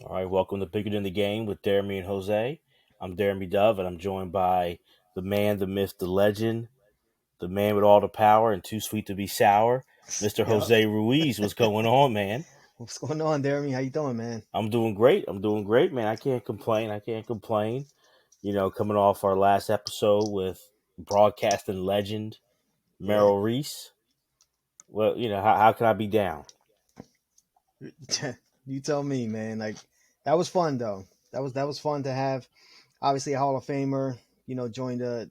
All right, welcome to Bigger Than the Game with Jeremy and Jose. I'm Jeremy Dove, and I'm joined by the man, the myth, the legend, the man with all the power and too sweet to be sour, Mr. Yep. Jose Ruiz. What's going on, man? What's going on, Jeremy? How you doing, man? I'm doing great. I'm doing great, man. I can't complain. I can't complain. Coming off our last episode with broadcasting legend Yeah. Merrill Reese. Well, how can I be down? You tell me, man. Like that was fun though. That was fun to have. Obviously, a Hall of Famer. Join the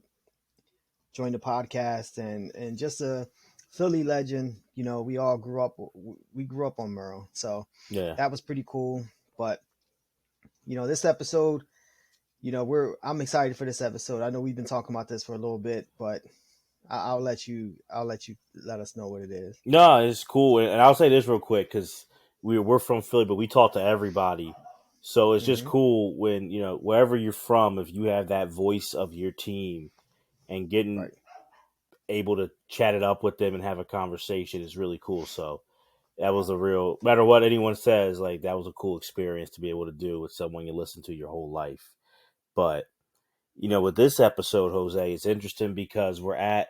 podcast and just a Philly legend. We grew up on Merle, so Yeah. that was pretty cool. But this episode, I'm excited for this episode. I know we've been talking about this for a little bit, but I'll let you let us know what it is. No, it's cool, and I'll say this real quick because we're from Philly, but we talk to everybody, so it's just Hmm. cool when wherever you're from, if you have that voice of your team and getting Right. able to chat it up with them and have a conversation is really cool. So that was a real, no matter what anyone says, like that was a cool experience to be able to do with someone you listen to your whole life. But with this episode, Jose, it's interesting because we're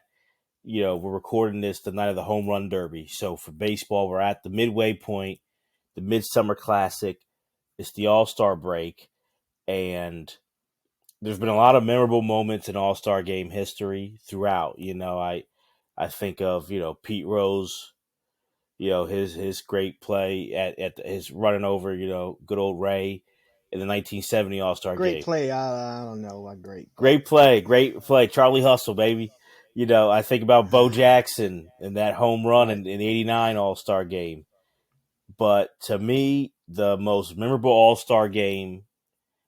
recording this the night of the home run derby. So for baseball, we're at the midway point, the Midsummer Classic. It's the All Star break, and there's been a lot of memorable moments in All Star game history throughout. I think of Pete Rose, his great play at his running over good old Ray in the 1970 All Star Great game. play. I don't know what great, but Great play. Charlie Hustle, baby. I think about Bo Jackson and that home run right. in the '89 All Star game. But to me, the most memorable All Star game,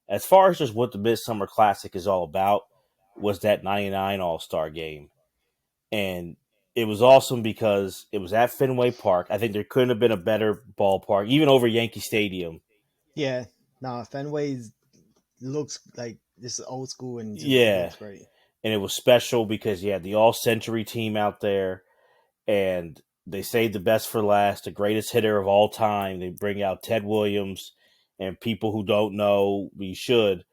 as far as just what the Midsummer Classic is all about, was that '99 All Star game. And it was awesome because it was at Fenway Park. I think there couldn't have been a better ballpark, even over Yankee Stadium. Yeah. No, Fenway's looks like this is old school and just it Yeah. looks great. And it was special because you had the All Century team out there, and they saved the best for last, the greatest hitter of all time. They bring out Ted Williams, and people who don't know, we should,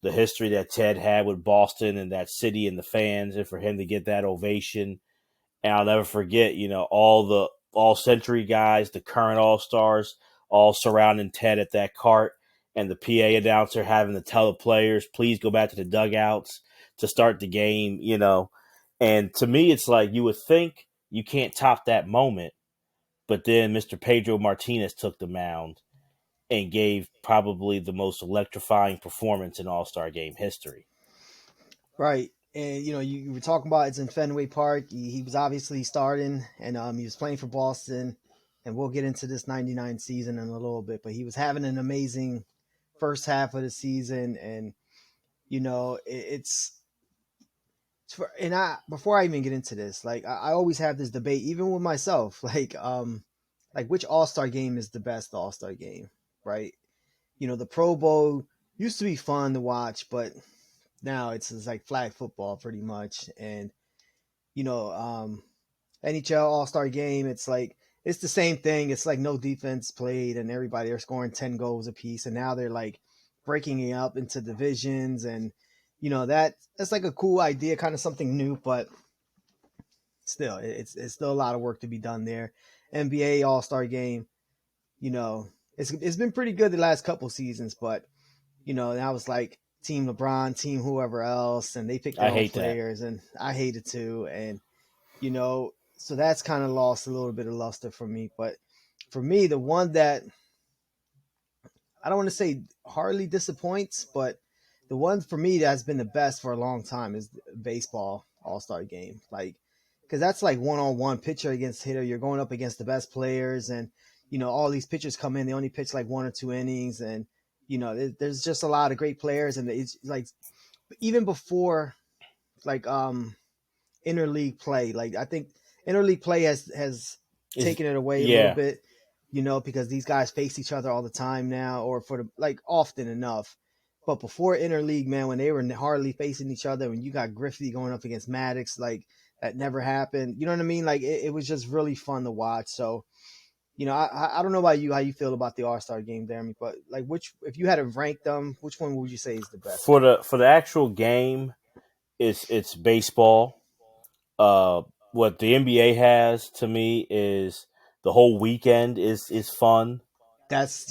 the history that Ted had with Boston and that city and the fans, and for him to get that ovation. And I'll never forget, all the all century guys, the current all stars, all surrounding Ted at that cart, and the PA announcer having to tell the players, please go back to the dugouts to start the game. And to me, it's like you would think you can't top that moment, but then Mr. Pedro Martinez took the mound and gave probably the most electrifying performance in All Star game history. Right. And you were talking about it's in Fenway Park. He was obviously starting and he was playing for Boston. And we'll get into this 99 season in a little bit, but he was having an amazing first half of the season. And, and I before I even get into this, like I always have this debate, even with myself, like which All Star game is the best All Star game, right? The Pro Bowl used to be fun to watch, but now it's like flag football pretty much. And you know, um, NHL All Star game, it's like it's the same thing. It's like no defense played, and everybody are scoring 10 goals apiece, and now they're like breaking it up into divisions, and that's like a cool idea, kind of something new, but still, it's still a lot of work to be done there. NBA All Star game, you know, it's been pretty good the last couple seasons, but that was like Team LeBron, Team whoever else, and they pick I their own hate that. players, and I hate it too. And so that's kind of lost a little bit of luster for me. But for me, the one that I don't want to say hardly disappoints, but the one for me that's been the best for a long time is baseball All Star Game. Like, because that's like one on one pitcher against hitter. You're going up against the best players, and all these pitchers come in. They only pitch like 1 or 2 innings, and there's just a lot of great players, and it's like even before like interleague play. Like I think interleague play has Is taken it away a little Yeah. bit, because these guys face each other all the time now, or for the like often enough. But before interleague, man, when they were hardly facing each other, when you got Griffey going up against Maddox, like that never happened. You know what I mean? Like it was just really fun to watch. So, I don't know about you how you feel about the All Star game, Jeremy, but like which if you had to rank them, which one would you say is the best For one? the actual game, it's baseball. Uh, what the NBA has to me is the whole weekend is fun. That's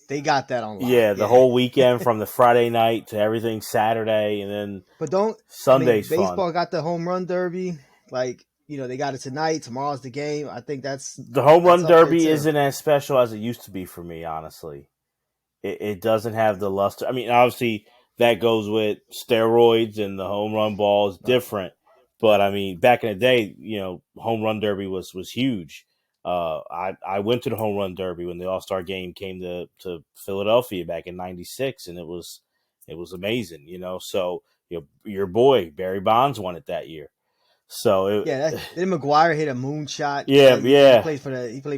they got that on lock. Yeah, the Yeah. whole weekend from the Friday night to everything Saturday, and then But don't I mean Sunday's fun. baseball got the home run derby, like, they got it tonight, tomorrow's the game. I think that's The home that's run up there derby too. isn't as special as it used to be for me, honestly. It doesn't have the luster. I mean, obviously that goes with steroids and the home run ball is Right. different. But Right. I mean, back in the day, home run derby was huge. I went to the home run derby when the All Star game came to Philadelphia back in '96, and it was amazing. So your boy Barry Bonds won it that year. So Yeah, then McGuire hit a moonshot yeah, that year. He yeah, played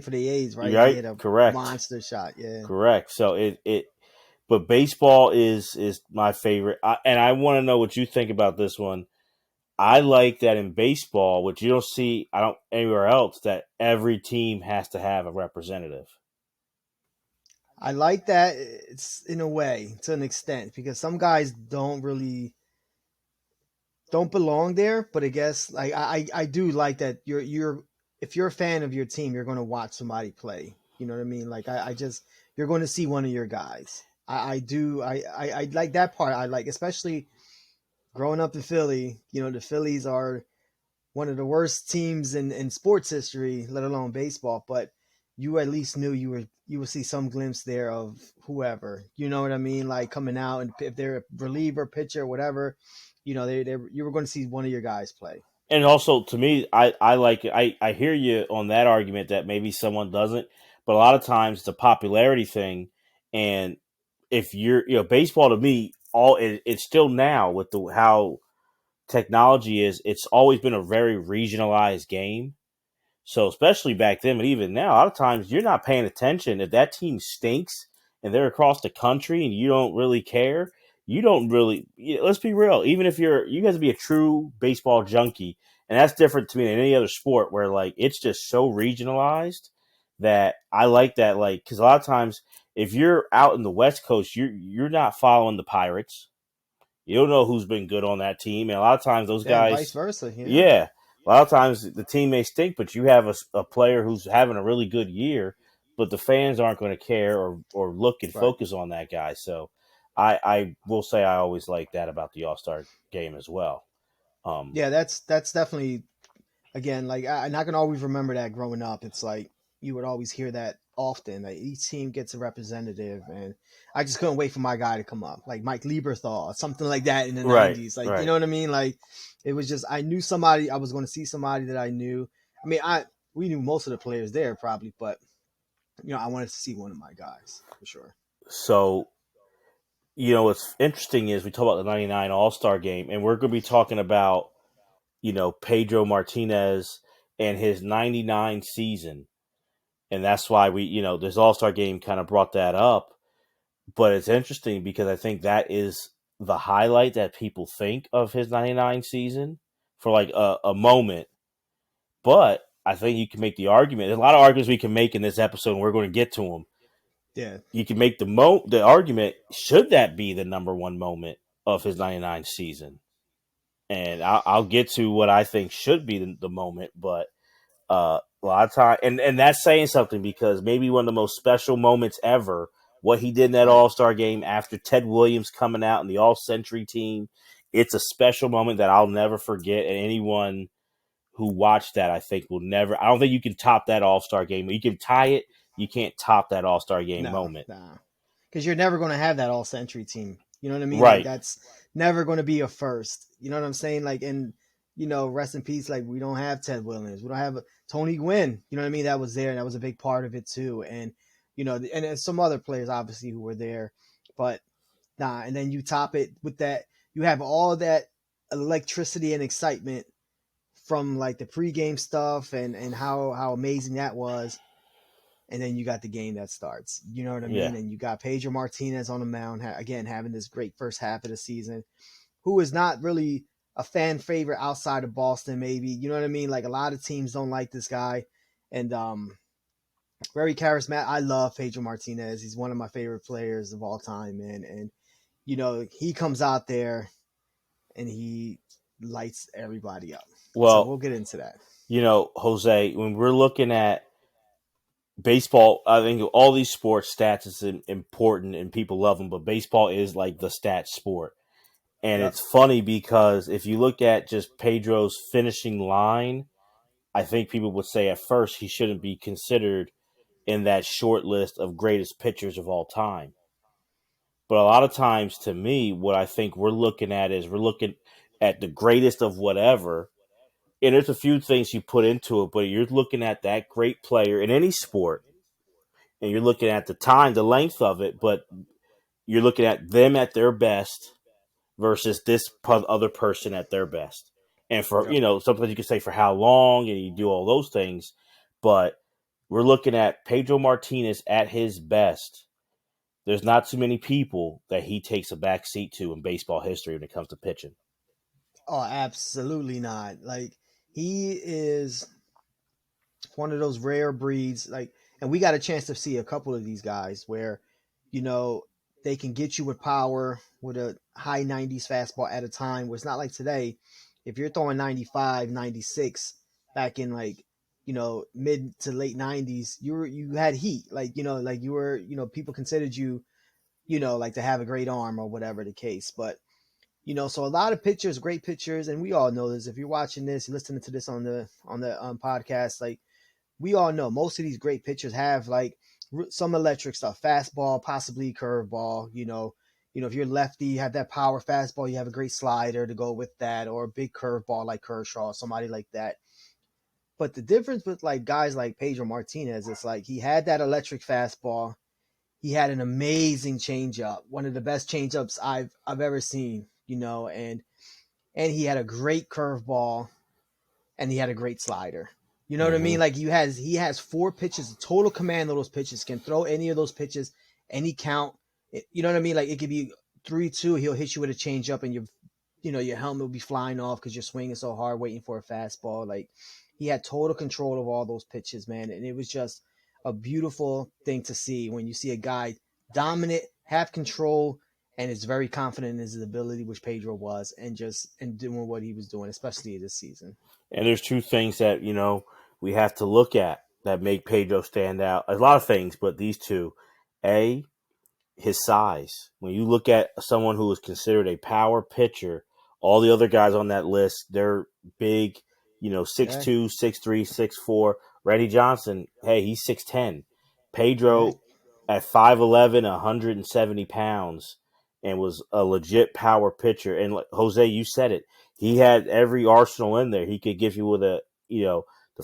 for the A's, you're right? He right, hit a correct, monster shot. Yeah. correct. So but baseball is my favorite, and I want to know what you think about this one. I like that in baseball, which you don't see, I don't anywhere else, that every team has to have a representative. I like that. It's in a way, to an extent, because some guys don't belong there. But I guess like I do like that you're if you're a fan of your team, you're going to watch somebody play. You know what I mean? Like I just you're going to see one of your guys. I do I like that part. I like, especially growing up in Philly. The Phillies are one of the worst teams in sports history, let alone baseball. But you at least knew you would see some glimpse there of whoever. You know what I mean? Like coming out, and if they're a reliever, pitcher, whatever, they you were going to see one of your guys play. And also, to me, I like it. I hear you on that argument that maybe someone doesn't, but a lot of times it's a popularity thing. And if baseball to me, it's still now with how technology is, it's always been a very regionalized game. So especially back then, but even now, a lot of times you're not paying attention. If that team stinks and they're across the country and you don't really care, you don't really. Let's be real. Even if you guys be a true baseball junkie, and that's different to me than any other sport where like it's just so regionalized that I like that. Like because a lot of times if you're out in the West Coast, you're not following the Pirates. You don't know who's been good on that team, and a lot of times those Yeah, and vice guys, versa. Yeah, yeah, a lot of times the team may stink, but you have a player who's having a really good year, but the fans aren't going to care or look and right. focus on that guy. So, I will say I always like that about the All Star game as well. Um, Yeah, that's definitely, again, like I'm not gonna always remember that growing up. It's like you would always hear that often. Like each team gets a representative, and I just couldn't wait for my guy to come up, like Mike Lieberthal or something like that in the right, '90s. Like, you right. know what I mean? Like it was just I knew somebody. I was going to see somebody that I knew. I mean, I we knew most of the players there probably, but I wanted to see one of my guys for sure. So, what's interesting is we talk about the '99 All Star game, and we're going to be talking about Pedro Martinez and his '99 season. And that's why this All Star game kind of brought that up. But it's interesting because I think that is the highlight that people think of his '99 season for like a moment. But I think you can make the argument. There's a lot of arguments we can make in this episode, and we're going to get to them. Yeah, You can make the argument: should that be the number one moment of his '99 season? And I'll get to what I think should be the moment, but a lot of time, and that's saying something because maybe one of the most special moments ever. What he did in that right. All Star game after Ted Williams coming out in the All Century team, it's a special moment that I'll never forget. And anyone who watched that, I think, will never. I don't think you can top that All Star game. You can tie it. You can't top that All Star game No, moment. nah, because you're never going to have that all century team. You know what I mean? Like Right. that's never going to be a first. You know what I'm saying? Like, and rest in peace. Like we don't have Ted Williams. We don't have Tony Gwynn. You know what I mean? That was there, and that was a big part of it too. And and there's some other players obviously who were there, but nah. And then you top it with that. You have all that electricity and excitement from like the pregame stuff and how amazing that was, and then you got the game that starts. You know what I Yeah. mean? And you got Pedro Martinez on the mound, again having this great first half of the season, who is not really a fan favorite outside of Boston. Maybe, you know what I mean? Like a lot of teams don't like this guy, and very charismatic. I love Pedro Martinez. He's one of my favorite players of all time, man. And he comes out there and he lights everybody up. So Well, we'll get into that. Jose, when we're looking at baseball, I think all these sports stats is important and people love them, but baseball is like the stat sport. And Yep. it's funny because if you look at just Pedro's finishing line, I think people would say at first he shouldn't be considered in that short list of greatest pitchers of all time. But a lot of times, to me, what I think we're looking at is we're looking at the greatest of whatever. And there's a few things you put into it, but you're looking at that great player in any sport, and you're looking at the time, the length of it, but you're looking at them at their best versus this other person at their best. And for, Yep. sometimes you can say for how long and you do all those things, but we're looking at Pedro Martinez at his best. There's not too many people that he takes a back seat to in baseball history when it comes to pitching. Oh, absolutely not. Like he is one of those rare breeds. Like, and we got a chance to see a couple of these guys where, you know, they can get you with power with a high 90s fastball at a time. Where it's not like today. If you're throwing 95, 96 back in like, mid to late 90s, you had heat. Like, like you were, people considered you, like to have a great arm or whatever the case. But so a lot of pitchers, great pitchers, and we all know this. If you're watching this, you're listening to this on the podcast, like we all know most of these great pitchers have like some electric stuff, fastball, possibly curveball. If you're lefty, you have that power fastball, you have a great slider to go with that, or a big curveball like Kershaw, somebody like that. But the difference with like guys like Pedro Martinez, it's like he had that electric fastball. He had an amazing changeup, one of the best changeups I've ever seen. And he had a great curveball and he had a great slider. You know what I Mm-hmm. mean? Like he has four pitches, total command of those pitches, can throw any of those pitches, any count. You know what I mean? Like it could be 3-2. He'll hit you with a changeup, and your helmet will be flying off because you're swinging so hard, waiting for a fastball. Like he had total control of all those pitches, man, and it was just a beautiful thing to see when you see a guy dominant, have control, and is very confident in his ability, which Pedro was, and doing what he was doing, especially this season. And there's two things that, we have to look at that make Pedro stand out. A lot of things, but these two. A, his size. When you look at someone who is considered a power pitcher, all the other guys on that list, they're big, six Okay. two, 6'3", 6'4". Randy Johnson, hey, he's 6'10". Okay. Pedro at 5'11", 170 pounds, and was a legit power pitcher. And like, Jose, you said it. He had every arsenal in there. He could give you with the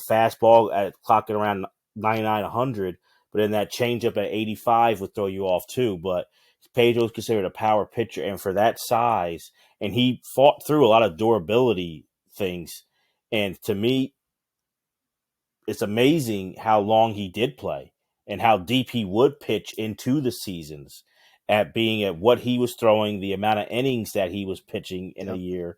fastball at clocking around 99, 100, but then that changeup at 85 would throw you off too. But Pedro is considered a power pitcher, and for that size, and he fought through a lot of durability things. And to me, it's amazing how long he did play and how deep he would pitch into the seasons at being at what he was throwing, the amount of innings that he was pitching in a Yep. year,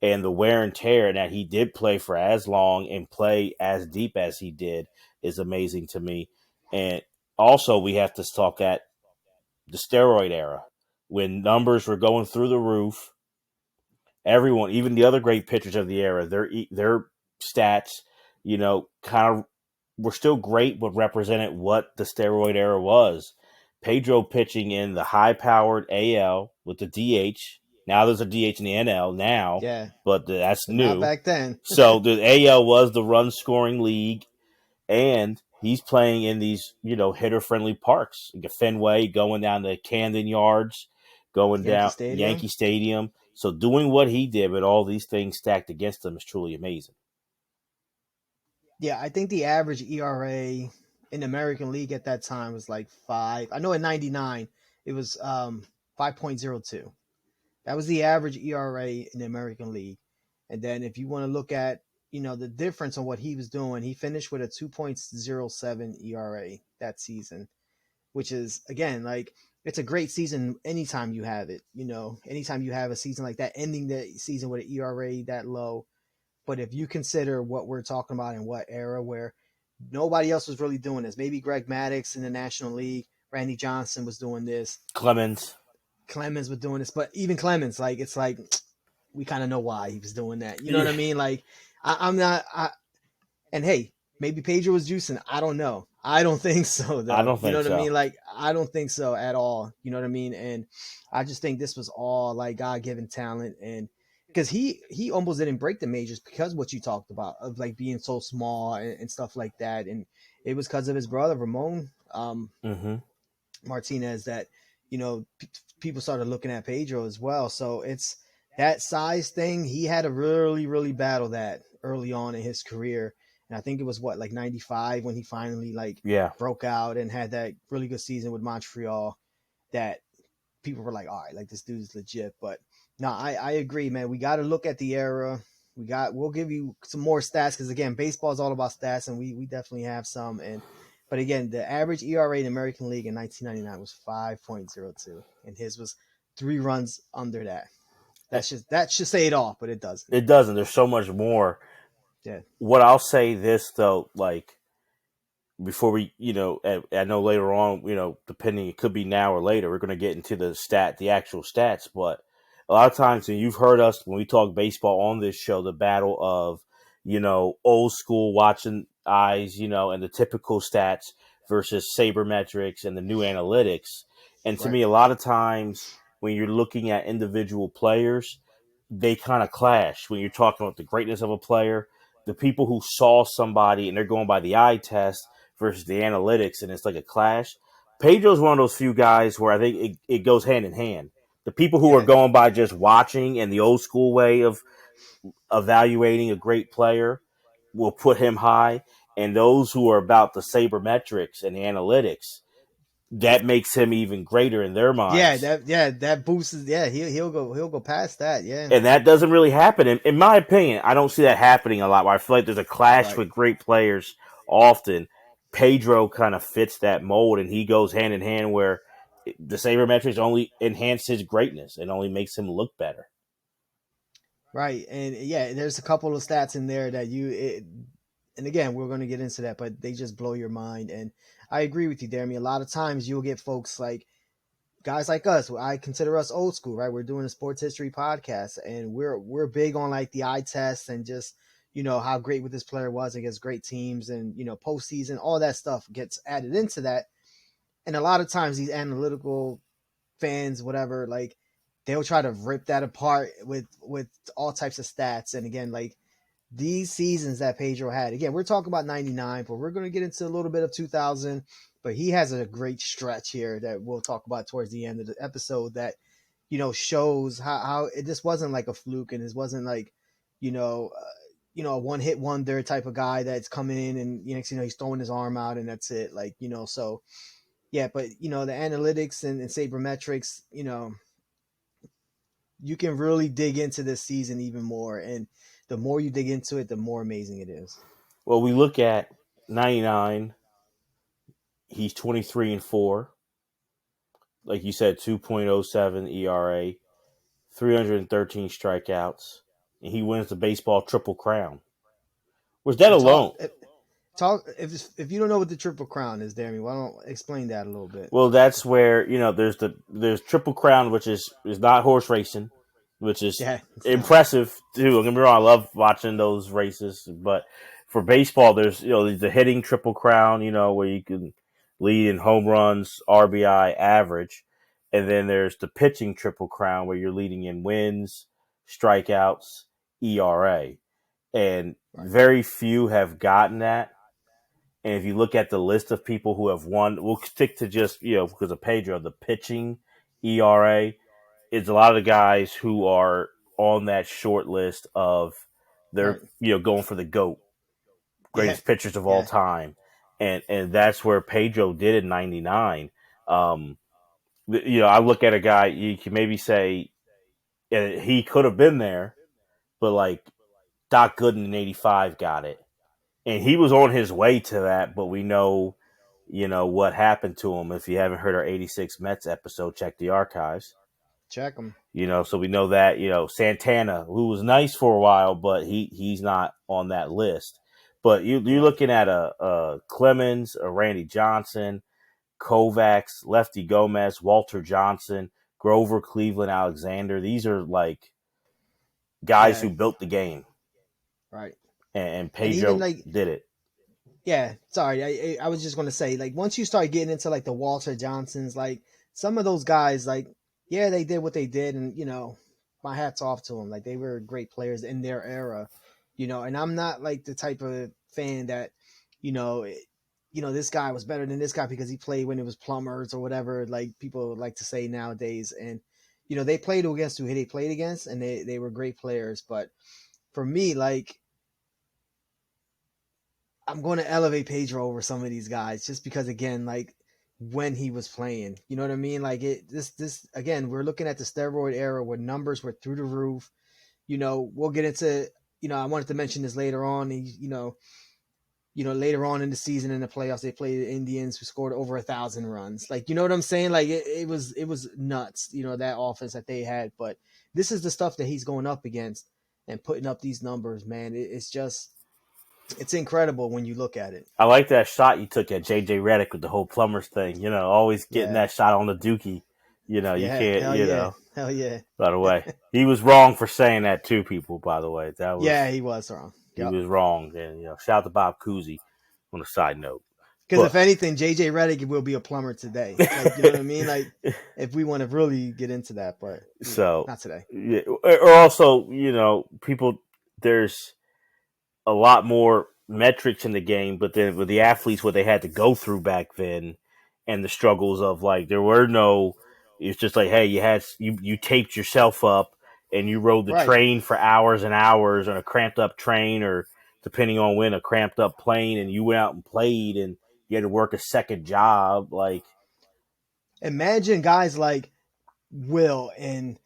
and the wear and tear, and that he did play for as long and play as deep as he did is amazing to me. And also, we have to talk at the steroid era when numbers were going through the roof. Everyone, even the other great pitchers of the era, their stats, kind of were still great, but represented what the steroid era was. Pedro pitching in the high-powered AL with the DH. Now there's a DH in the NL now, Yeah. but that's But not new. back then. So the AL was the run-scoring league, and he's playing in these hitter friendly parks, like Fenway, going down to Camden Yards, going Yankee down Stadium. Yankee Stadium. So doing what he did with all these things stacked against him is truly amazing. Yeah, I think the average ERA in the American League at that time was like 5. I know in 99 it was 5.02. That was the average ERA in the American League. And then if you want to look at, the difference on what he was doing, he finished with a 2.07 ERA that season, which is again like it's a great season anytime you have it. Anytime you have a season like that, ending the season with an ERA that low. But if you consider what we're talking about in what era, where Nobody else was really doing this. Maybe Greg Maddux in the National League, Randy Johnson was doing this, Clemens. Clemens was doing this, but even Clemens, like it's like we kind of know why he was doing that. You know what Yeah, I mean? Like I'm not. And hey, maybe Pedro was juicing. I don't know. I don't think so I though. don't You know think what I so. mean? Like I don't think so at all. You know what I mean? And I just think this was all like God given talent, and because he almost didn't break the majors because what you talked about of like being so small and stuff like that, and it was because of his brother Ramon. Hmm. Martinez that people started looking at Pedro as well. So it's that size thing. He had to really battle that early on in his career, and I think it was what like '95 when he finally like Yeah. broke out and had that really good season with Montreal. That people were like, all right, like this dude's legit. But no, I agree, man. We got to look at the era. We'll give you some more stats because again, baseball is all about stats, and we definitely have some. And but again, the average ERA in the American League in 1999 was 5.02, and his was 3 runs under that. That should say it all, but it doesn't. It doesn't. There's so much more. Yeah, What I'll say this though, like before we, I know later on, depending, it could be now or later, we're going to get into the actual stats. But a lot of times, and you've heard us when we talk baseball on this show, the battle of, old school watching eyes, and the typical stats versus sabermetrics and the new analytics. And to right. me, a lot of times when you're looking at individual players, they kind of clash when you're talking about the greatness of a player. The people who saw somebody and they're going by the eye test versus the analytics, and it's like a clash. Pedro's one of those few guys where I think it goes hand in hand. The people who are Yeah, going by just watching and the old school way of evaluating a great player will put him high, and those who are about the sabermetrics and the analytics, that makes him even greater in their minds. that boosts. Yeah, he'll go past that. Yeah, And that doesn't really happen. In my opinion, I don't see that happening a lot. Where I feel like there's a clash right. with great players often. Pedro kind of fits that mold, and he goes hand in hand where the sabermetrics only enhance his greatness and only makes him look better. Right. And yeah, there's a couple of stats in there that and again, we're going to get into that, but they just blow your mind. And I agree with you, Jeremy. A lot of times you'll get folks like guys like us. I consider us old school, right? We're doing a sports history podcast, and we're big on like the eye test and just how great what this player was against great teams, and postseason, all that stuff gets added into that. And a lot of times these analytical fans, whatever, like they'll try to rip that apart with all types of stats. And again, like these seasons that Pedro had, again, we're talking about '99, but we're going to get into a little bit of 2000. But he has a great stretch here that we'll talk about towards the end of the episode that shows how it just wasn't like a fluke, and it wasn't like you know uh, a one hit wonder type of guy that's coming in and next he's throwing his arm out and that's it, like so yeah. But the analytics and sabermetrics, you can really dig into this season even more, and the more you dig into it, the more amazing it is. Well, we look at 99. He's 23-4. Like you said, 2.07 ERA, 313 strikeouts, and he wins the baseball triple crown. Was that And alone? talk if you don't know what the Triple Crown is, Jeremy, why don't explain that a little bit? Well, that's where there's Triple Crown, which is not horse racing, which is Yeah, it's not. impressive too. Don't get me wrong, I love watching those races, but for baseball, there's the hitting Triple Crown, where you can lead in home runs, RBI, average, and then there's the pitching Triple Crown where you're leading in wins, strikeouts, ERA, and Right. very few have gotten that. And if you look at the list of people who have won, we'll stick to just, because of Pedro, the pitching ERA is a lot of the guys who are on that short list of they're, Right. going for the GOAT, Yeah. greatest pitchers of all Yeah. time. And that's where Pedro did in 99. Um, I look at a guy, you can maybe say he could have been there, but like Doc Gooden in 85 got it. And he was on his way to that, but we know, what happened to him. If you haven't heard our 86 Mets episode, check the archives. Check them. So we know that, Santana, who was nice for a while, but he's not on that list. But you're Yep. looking at a Clemens, a Randy Johnson, Kovacs, Lefty Gomez, Walter Johnson, Grover Cleveland Alexander. These are like guys Yeah. who built the game, Right. and And even Pedro like, did it. yeah, sorry, I was just gonna say, like, once you start getting into like the Walter Johnsons, like some of those guys, like, yeah, they did what they did, and my hats off to them. Like, they were great players in their era, and I'm not like the type of fan that, you know, it- this guy was better than this guy because he played when it was plumbers or whatever, like people like to say nowadays. And they played against who they played against, and they were great players. But for me, like, I'm going to elevate Pedro over some of these guys just because, again, like when he was playing, you know what I mean? Like this again, we're looking at the steroid era where numbers were through the roof. We'll get into, I wanted to mention this later on. Later on in the season in the playoffs, they played the Indians who scored over 1,000 runs. Like, you know what I'm saying? Like it was nuts, that offense that they had. But this is the stuff that he's going up against and putting up these numbers, man. It's just, it's incredible when you look at it. I like that shot you took at JJ Redick with the whole plumbers thing. Always getting Yeah. that shot on the dookie. You Yeah, can't. hell yeah, hell yeah. By the way, he was wrong for saying that too. People, by the way, that was Yeah, he was wrong. he Yep. was wrong. And shout out to Bob Cousy on a side note. Because if But anything, JJ Redick will be a plumber today. Like, you know what I mean? Like, if we want to really get into that, but so, not today. yeah, or also, people, there's a lot more metrics in the game, but then with the athletes, what they had to go through back then, and the struggles of like there were no. It's just like, hey, you taped yourself up and you rode the Right. train for hours and hours on a cramped up train, or depending on when, a cramped up plane, and you went out and played, and you had to work a second job. Like, Imagine guys like Will and,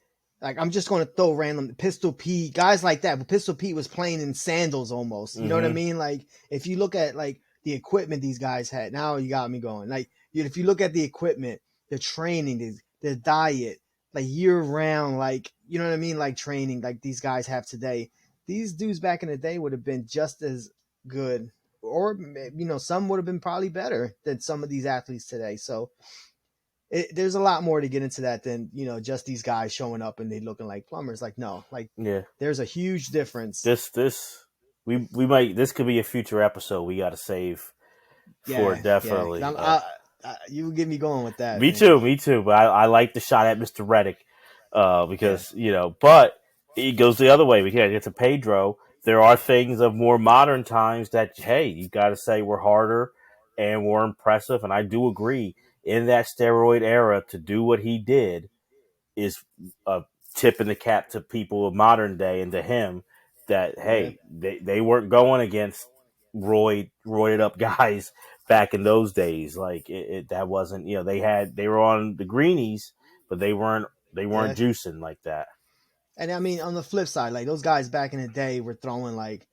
like, I'm just going to throw random Pistol Pete, guys like that. But Pistol Pete was playing in sandals almost. You know what I mm-hmm, mean? Like, if you look at like the equipment these guys had, now you got me going. Like, if you look at the equipment, the training, the diet, like year round, like, you know what I mean? Like training, like these guys have today. These dudes back in the day would have been just as good, or some would have been probably better than some of these athletes today. So there's a lot more to get into that than just these guys showing up and they looking like plumbers. Like, no, like yeah. there's a huge difference. This we might, this could be a future episode we got to save for, Yeah, because definitely. you get me going with that, Me man. too, me too. But I like the shot at Mr. Reddick, Yeah, because but it goes the other way. We can't get to Pedro. There are things of more modern times that, hey, you got to say were harder and more impressive. And I do agree, in that steroid era, to do what he did is a tip in the cap to people of modern day and to him, that, yeah, hey, they weren't going against roided up guys back in those days. Like, that wasn't, they were on the greenies, but they weren't yeah. juicing like that. And I mean, on the flip side, like those guys back in the day were throwing like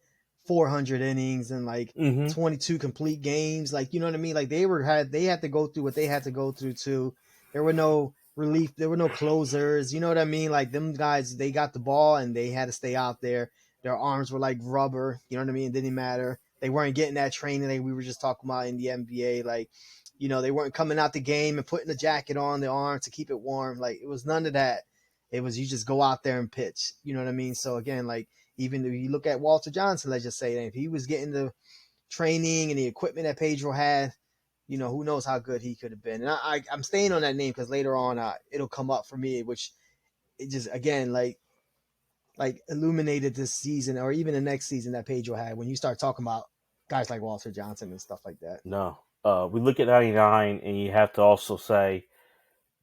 400 innings and like Mm-hmm. 22 complete games. Like, you know what I mean? Like they had to go through what they had to go through too. There were no relief. There were no closers. You know what I mean? Like them guys, they got the ball and they had to stay out there. Their arms were like rubber. You know what I mean? It didn't matter. They weren't getting that training like we were just talking about in the NBA. Like, they weren't coming out the game and putting a jacket on their arm to keep it warm. Like, it was none of that. It was, you just go out there and pitch. You know what I mean? So again, like, even if you look at Walter Johnson, let's just say that if he was getting the training and the equipment that Pedro had, who knows how good he could have been. And I'm staying on that name because later on it'll come up for me, which it just, again, like illuminated this season or even the next season that Pedro had when you start talking about guys like Walter Johnson and stuff like that. No, we look at 99, and you have to also say,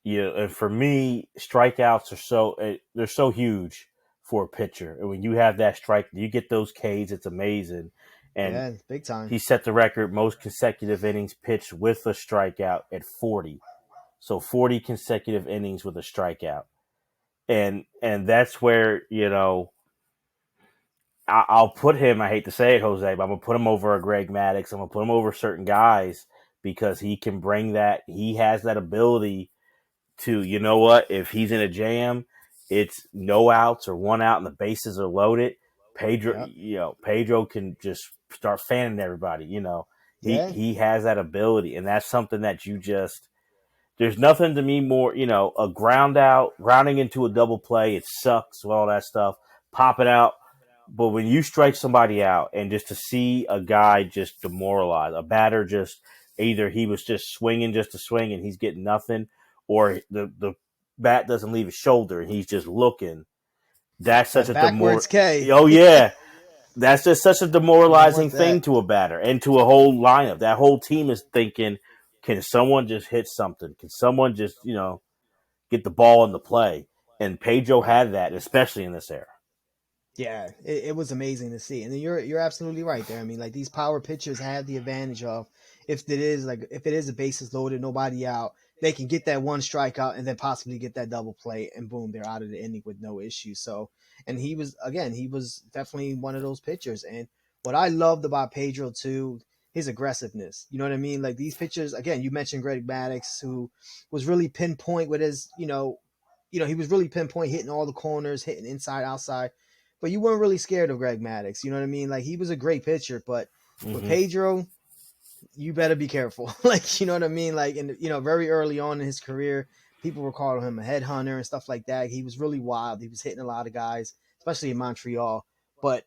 and for me, strikeouts are they're so huge for a pitcher. And when you have that strike, you get those Ks, it's amazing. And Yeah, big time. he set the record most consecutive innings pitched with a strikeout at 40. So 40 consecutive innings with a strikeout. And that's where, I'll put him, I hate to say it, Jose, but I'm going to put him over a Greg Maddux. I'm going to put him over certain guys because he can bring that. He has that ability to, if he's in a jam, it's no outs or one out and the bases are loaded. Pedro, Yep. Pedro can just start fanning everybody. Yeah, He has that ability, and that's something that you just there's nothing to me more, a grounding into a double play. It sucks with all that stuff. Pop it out. But when you strike somebody out and just to see a guy just demoralized, a batter just either he was just swinging just to swing and he's getting nothing, or the bat doesn't leave his shoulder and he's just looking. That's such that a backwards K. oh yeah, that's just such a You don't demoralizing want that. thing to a batter and to a whole lineup. That whole team is thinking, can someone just hit something? Can someone just, get the ball in the play? And Pedro Right. had that, especially in this era. Yeah, it was amazing to see, and then you're absolutely right there. I mean, like these power pitchers have the advantage of if it is a bases loaded, nobody out, they can get that one strikeout and then possibly get that double play, and boom, they're out of the inning with no issue. So, and he was definitely one of those pitchers. And what I loved about Pedro too, his aggressiveness. You know what I mean? Like these pitchers, again, you mentioned Greg Maddux, who was really pinpoint with his, he was really pinpoint hitting all the corners, hitting inside, outside, but you weren't really scared of Greg Maddux. You know what I mean? Like he was a great pitcher, but with Mm-hmm. Pedro, you better be careful. Like, you know what I mean? Like, very early on in his career, people were calling him a headhunter and stuff like that. He was really wild. He was hitting a lot of guys, especially in Montreal. But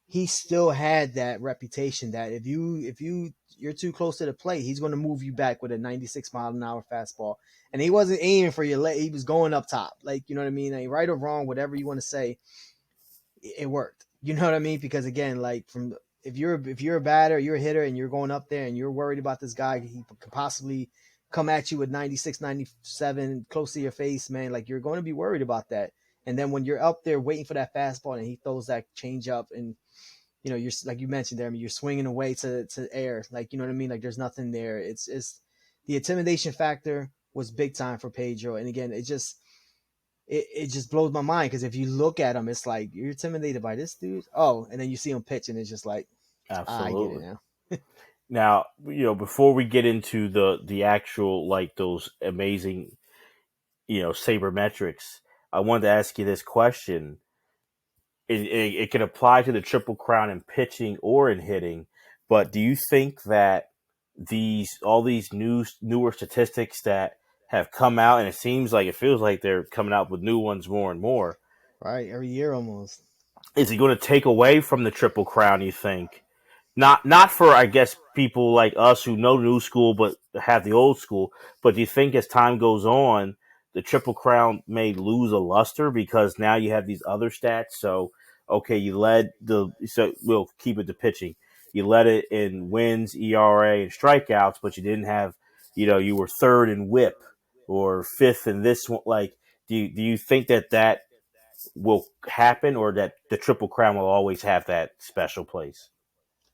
he still had that reputation that you're too close to the plate, he's going to move you back with a 96-mile-an-hour fastball. And he wasn't aiming for your leg; he was going up top. Like, you know what I mean? Like, right or wrong, whatever you want to say, it worked. You know what I mean? Because again, like from if you're a batter, you're a hitter, and you're going up there and you're worried about this guy, he could possibly come at you with 96, 97 close to your face, man. Like you're going to be worried about that. And then when you're up there waiting for that fastball and he throws that change up and you're like you mentioned there, I mean, you're swinging away to air, like you know what I mean. Like there's nothing there. It's the intimidation factor was big time for Pedro, and again, it just blows my mind because if you look at him, it's like you're intimidated by this dude. Oh, and then you see him pitch, and it's just like, I get it Absolutely. now. Now, before we get into the actual like those amazing, sabermetrics, I wanted to ask you this question. It can apply to the Triple Crown in pitching or in hitting, but do you think that all these newer statistics that have come out, and it feels like they're coming out with new ones more and more, Right, every year almost. is it going to take away from the Triple Crown, you think? Not for, I guess, people like us who know new school but have the old school, but do you think as time goes on, the Triple Crown may lose a luster because now you have these other stats? So, okay, so we'll keep it to pitching. You led it in wins, ERA, and strikeouts, but you didn't have, you were third in WHIP or fifth in this one. Like, do you think that will happen, or that the Triple Crown will always have that special place?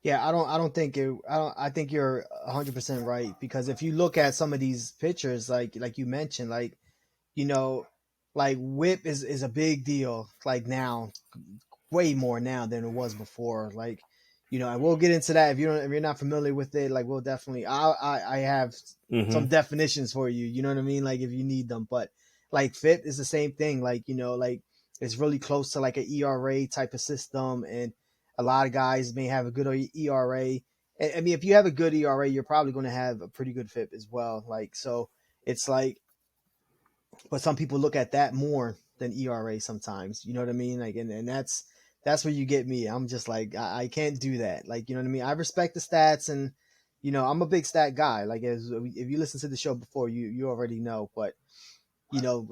Yeah, I don't think it. I think you're 100% right because if you look at some of these pictures, like you mentioned, like you know, like whip is a big deal. Like now, way more now than it was before. Like, and we'll get into that if you're not familiar with it. Like, we'll definitely. I have Mm-hmm. some definitions for you. You know what I mean? Like, if you need them, but like fit is the same thing. Like, like it's really close to like an ERA type of system, and a lot of guys may have a good ERA. I mean, if you have a good ERA, you're probably going to have a pretty good FIP as well. Like, so it's like but some people look at that more than ERA sometimes. You know what I mean? Like, and that's where you get me. I'm just like, I can't do that. Like, you know what I mean? I respect the stats, and I'm a big stat guy. Like, if you listen to the show before, you already know. But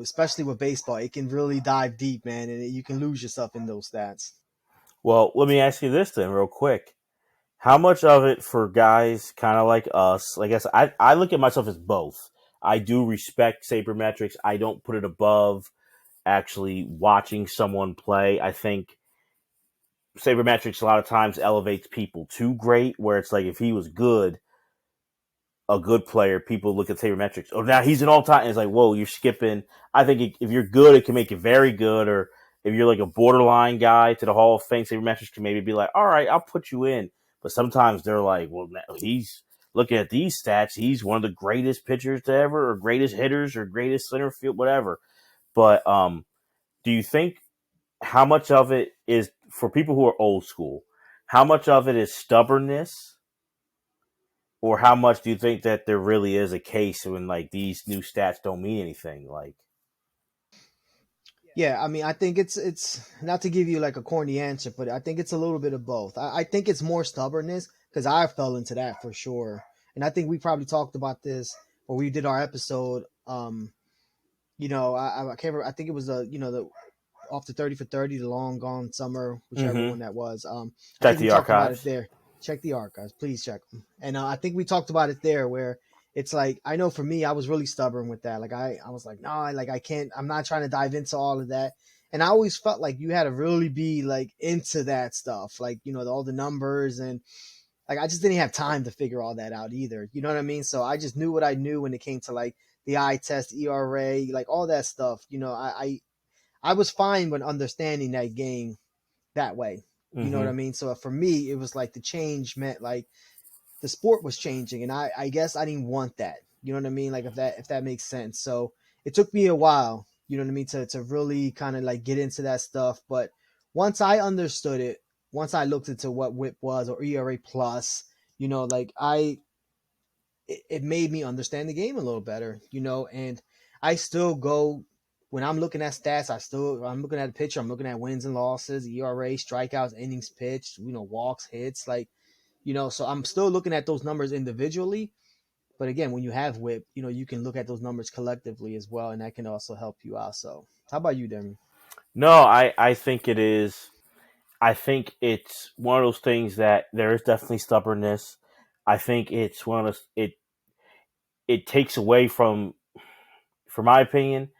especially with baseball, it can really dive deep, man, and you can lose yourself in those stats. Well, let me ask you this then, real quick. How much of it for guys kind of like us? I guess I look at myself as both. I do respect sabermetrics. I don't put it above actually watching someone play. I think sabermetrics a lot of times elevates people too great, where it's like if he was good, a good player, people look at sabermetrics. Oh, now he's an all time. It's like, whoa, you're skipping. I think if you're good, it can make you very good. Or if you're like a borderline guy to the Hall of Fame, sabermetrics can maybe be like, all right, I'll put you in. But sometimes they're like, well, he's looking at these stats. He's one of the greatest pitchers to ever, or greatest hitters, or greatest center field, whatever. But do you think how much of it is for people who are old school? how much of it is stubbornness, or how much do you think that there really is a case when like these new stats don't mean anything? Like, Yeah, I mean, I think it's not to give you like a corny answer, but I think it's a little bit of both. I think it's more stubbornness because I fell into that for sure, and I think we probably talked about this when we did our episode. I can't remember. I think it was the off the 30 for 30, the long gone summer, whichever mm-hmm. one that was. I Check think we the talked about it archives. there. Check the archives, please check them. And I think we talked about it there where it's like, I know for me, I was really stubborn with that. Like I was like, no, like I can't, I'm not trying to dive into all of that. And I always felt like you had to really be like into that stuff, like, all the numbers and like, I just didn't have time to figure all that out either. You know what I mean? So I just knew what I knew when it came to like the eye test, ERA, like all that stuff. I was fine when understanding that game that way. You know what Mm-hmm. I mean? So for me, it was like the change meant like the sport was changing, and I guess I didn't want that. You know what I mean? Like if that makes sense. So it took me a while. You know what I mean to really kind of like get into that stuff. But once I understood it, once I looked into what WHIP was or ERA plus, like it made me understand the game a little better, and I still go when I'm looking at stats, I'm looking at a picture, I'm looking at wins and losses, ERA, strikeouts, innings pitched, walks, hits, like, so I'm still looking at those numbers individually. But again, when you have whip, you can look at those numbers collectively as well, and that can also help you out. So how about you, Demi? No, I think it is. I think it's one of those things that there is definitely stubbornness. I think it's one of those, it takes away from my opinion.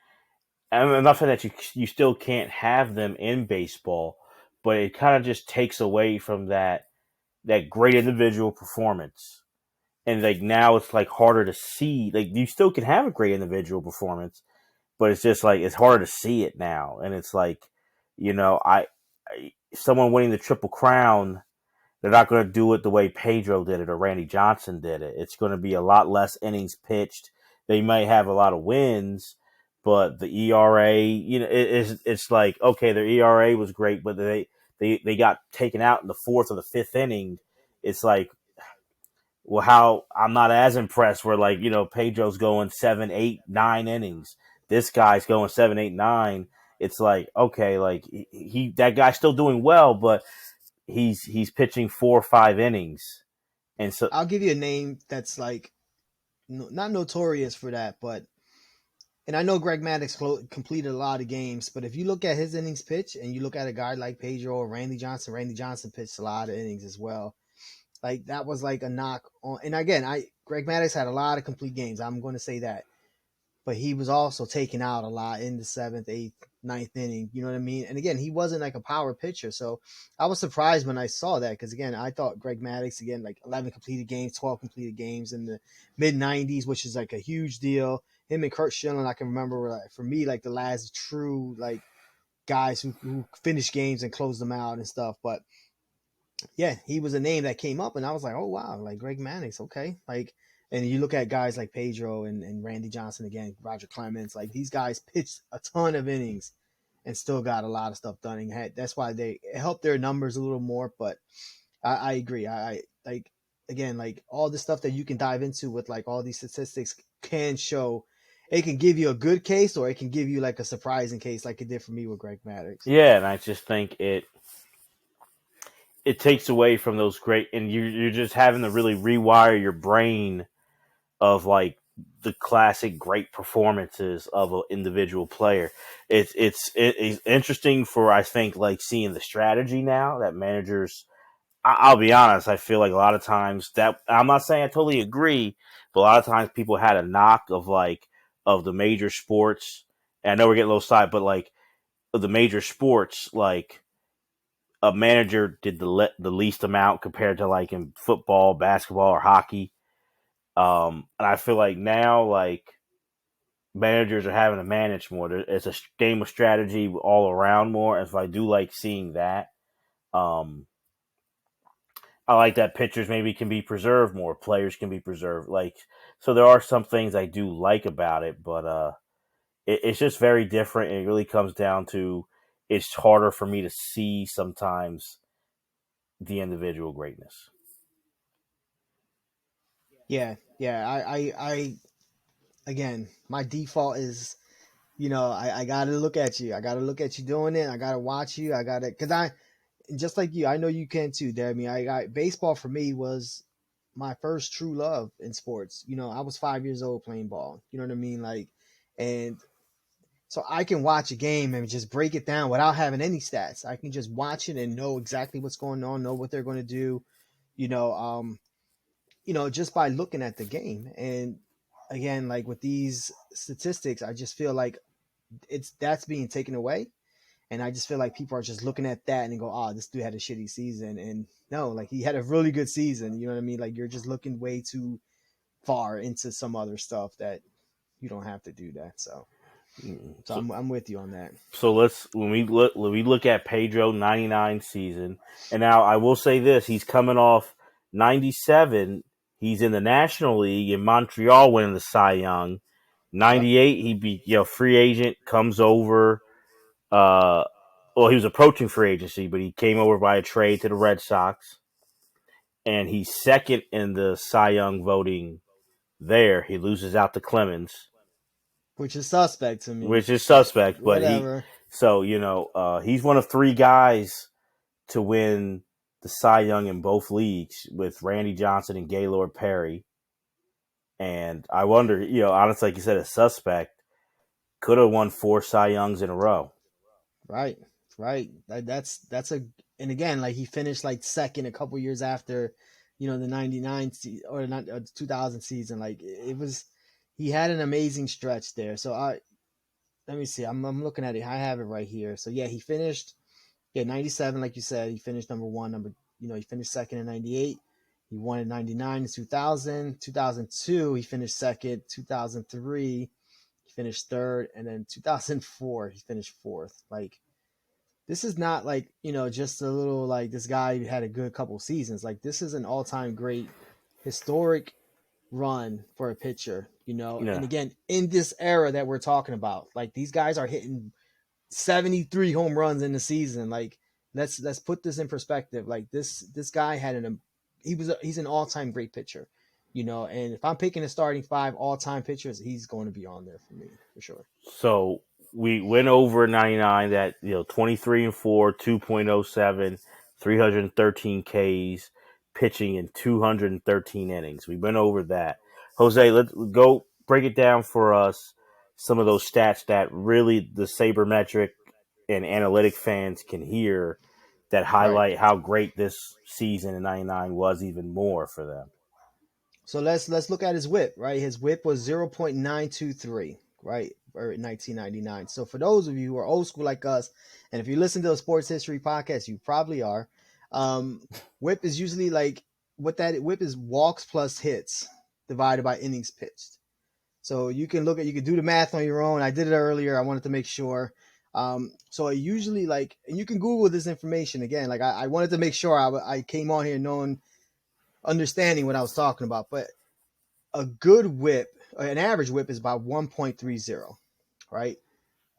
And I'm not saying that you still can't have them in baseball, but it kind of just takes away from that great individual performance. And like now it's like harder to see. Like you still can have a great individual performance, but it's just like it's harder to see it now. And it's like, someone winning the Triple Crown, they're not going to do it the way Pedro did it or Randy Johnson did it. It's going to be a lot less innings pitched. They might have a lot of wins, but the ERA, it's like, okay, their ERA was great, but they got taken out in the fourth or the fifth inning. It's like, well, how I'm not as impressed. Where like Pedro's going 7, 8, 9 innings. This guy's going 7, 8, 9. It's like, okay, like he that guy's still doing well, but he's pitching 4 or 5 innings, and so I'll give you a name that's like not notorious for that, but and I know Greg Maddux completed a lot of games, but if you look at his innings pitch and you look at a guy like Pedro or Randy Johnson pitched a lot of innings as well. Like that was like a knock on. And again, Greg Maddux had a lot of complete games. I'm going to say that, but he was also taken out a lot in the seventh, eighth, ninth inning. You know what I mean? And again, he wasn't like a power pitcher, so I was surprised when I saw that because again, I thought Greg Maddux again like 11 completed games, 12 completed games in the mid 90s, which is like a huge deal. Him and Kurt Schilling, I can remember were like, for me like the last true like guys who finished games and closed them out and stuff. But yeah, he was a name that came up, and I was like, oh wow, like Greg Mannix, okay, like. And you look at guys like Pedro and Randy Johnson again, Roger Clemens, like these guys pitched a ton of innings and still got a lot of stuff done. And that's why they it helped their numbers a little more. But I agree. I like again like all the stuff that you can dive into with like all these statistics can show. It can give you a good case, or it can give you like a surprising case, like it did for me with Greg Maddox. yeah, and I just think it takes away from those great, and you're just having to really rewire your brain of like the classic great performances of an individual player. It's interesting for, I think, like seeing the strategy now that managers. I'll be honest. I feel like a lot of times that I'm not saying I totally agree, but a lot of times people had a knock of like of the major sports. And I know we're getting a little side, but like of the major sports, like a manager did the least amount compared to like in football, basketball, or hockey. And I feel like now, like managers are having to manage more. It's a game of strategy all around more. And so I do like seeing that. Um, I like that pitchers maybe can be preserved more, players can be preserved. Like, so there are some things I do like about it, but it's just very different. And it really comes down to it's harder for me to see sometimes the individual greatness. Yeah. I again, my default is, I gotta look at you. I gotta look at you doing it. I gotta watch you. I gotta, cause I, just like you, I know you can too, Dad. I got baseball for me was my first true love in sports. I was 5 years old playing ball. You know what I mean? Like, and so I can watch a game and just break it down without having any stats. I can just watch it and know exactly what's going on, know what they're going to do. You know, um, just by looking at the game. And again, like with these statistics, I just feel like that's being taken away. And I just feel like people are just looking at that and go, "Oh, this dude had a shitty season." And no, like he had a really good season. You know what I mean? Like you're just looking way too far into some other stuff that you don't have to do that. So So, I'm with you on that. so let's when we look at Pedro 99 season, and now I will say this: he's coming off 97. He's in the National League in Montreal, winning the Cy Young. Yep. 98, he be free agent, comes over. Uh, well, he was approaching free agency, but he came over by a trade to the Red Sox, and he's second in the Cy Young voting. There, he loses out to Clemens, Which is suspect to me, which is but suspect. But whatever. he's one of three guys to win the Cy Young in both leagues with Randy Johnson and Gaylord Perry. And I wonder, honestly, like you said, a suspect could have won four Cy Youngs in a row. Right, right. That's a, and again, like he finished like second a couple years after, the '99 or not 2000 season. Like it was, he had an amazing stretch there. So let me see. I'm looking at it. I have it right here. So yeah, he finished, yeah, '97, like you said, he finished number one. He finished second in '98. He won in '99 and 2000. 2002, he finished second. 2003, he finished third, and then 2004, he finished fourth. Like this is not like, just a little like this guy had a good couple seasons. Like this is an all-time great historic run for a pitcher, and Yeah. again, in this era that we're talking about, like these guys are hitting 73 home runs in the season. Like let's put this in perspective. Like this guy had he's an all-time great pitcher, and if I'm picking a starting five all-time pitchers, he's going to be on there for me for sure. So we went over 99 that, 23 and 4, 2.07, 313 Ks, pitching in 213 innings. We went over that. Jose, let's go break it down for us. Some of those stats that really the sabermetric and analytic fans can hear that Right. highlight how great this season in 99 was even more for them. So let's look at his whip, right? His whip was 0.923, right? Or 1999. So for those of you who are old school like us, and if you listen to a sports history podcast, you probably are. Whip is usually like, what that whip is, walks plus hits divided by innings pitched. So you can do the math on your own. I did it earlier. I wanted to make sure. So I usually like, and you can Google this information again. Like I wanted to make sure I came on here knowing, understanding what I was talking about. But a good whip, an average whip is about 1.30, right?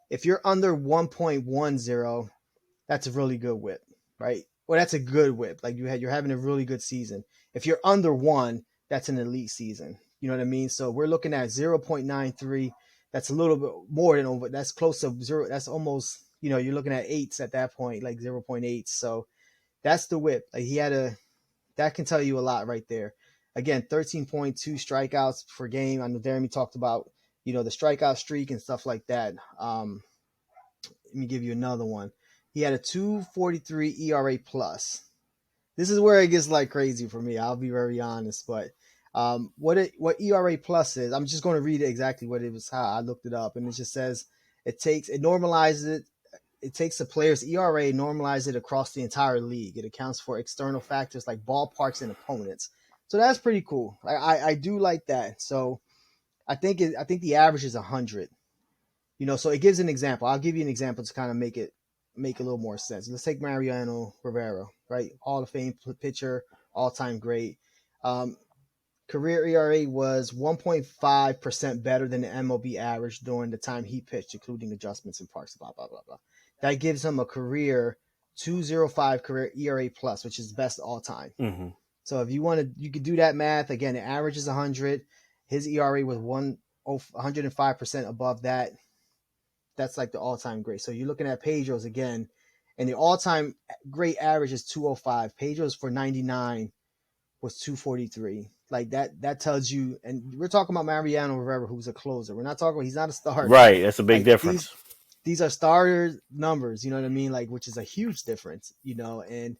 If you're under 1.10, that's a really good whip, right? Well, that's a good whip. Like you're having a really good season. If you're under one, that's an elite season. You know what I mean? So we're looking at 0.93. That's a little bit more than over. That's close to zero. That's almost, you're looking at eights at that point, like 0.8. So that's the whip. Like that can tell you a lot right there. Again, 13.2 strikeouts per game. I know Jeremy talked about, the strikeout streak and stuff like that. Let me give you another one. He had a 2.43 ERA plus. This is where it gets like crazy for me. I'll be very honest, but what ERA plus is, I'm just going to read it exactly what it was, how I looked it up, and it just says it normalizes it. It takes the player's ERA, normalizes it across the entire league. It accounts for external factors like ballparks and opponents. So that's pretty cool. I do like that. So I think the average is 100. So it gives an example. I'll give you an example to kind of make a little more sense. Let's take Mariano Rivera, right? Hall of Fame pitcher, all time great. Um, Career ERA was 1.5% better than the MLB average during the time he pitched, including adjustments and parks, blah, blah, blah, blah. That gives him a career 205 career ERA plus, which is the best all time. Mm-hmm. So if you want to, you could do that math. Again, the average is 100. His ERA was 105% above that. That's like the all time great. So you're looking at Pedro's again, and the all time great average is 205. Pedro's for 99 was 243. Like that tells you, and we're talking about Mariano Rivera, who's a closer. We're not talking. He's not a starter. Right. That's a big Like difference. these are starter numbers. You know what I mean? Like, which is a huge difference. And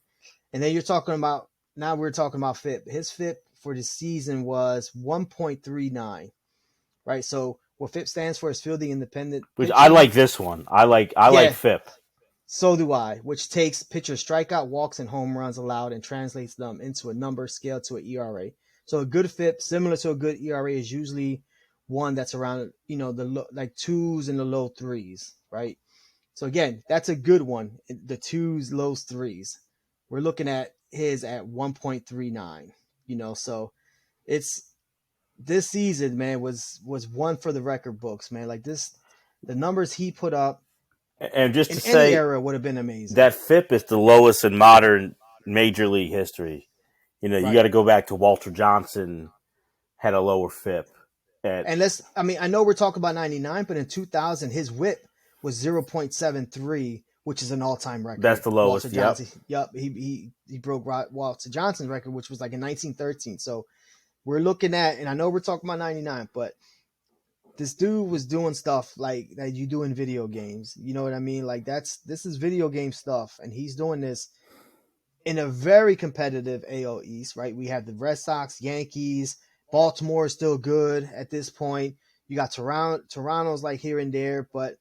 then you're talking about, now we're talking about FIP. His FIP for the season was 1.39. Right. So what FIP stands for is fielding independent Which I pitching. like this one. I like Yeah, FIP. so do I, which takes pitcher strikeout, walks, and home runs allowed and translates them into a number scaled to an ERA. So a good FIP, similar to a good ERA, is usually one that's around, like twos and the low threes, right? So again, that's a good one. The twos, low threes. We're looking at his at 1.39. So it's this season, man, was one for the record books, man. Like the numbers he put up And just in to any say era would have been amazing. that FIP is the lowest in modern major league history. You got Right. to go back to Walter Johnson had a lower FIP. At And I know we're talking about 99, but in 2000, his whip was 0.73, which is an all time That's record. the Walter lowest. Yep. Johnson, yup, he broke Walter Johnson's record, which was like in 1913. So we're looking at, and I know we're talking about 99, but this dude was doing stuff like that you do in video games. You know what I mean? Like this is video game stuff, and he's doing this in a very competitive AL East, right? We have the Red Sox, Yankees, Baltimore is still good at this point. You got Toronto's like here and there, but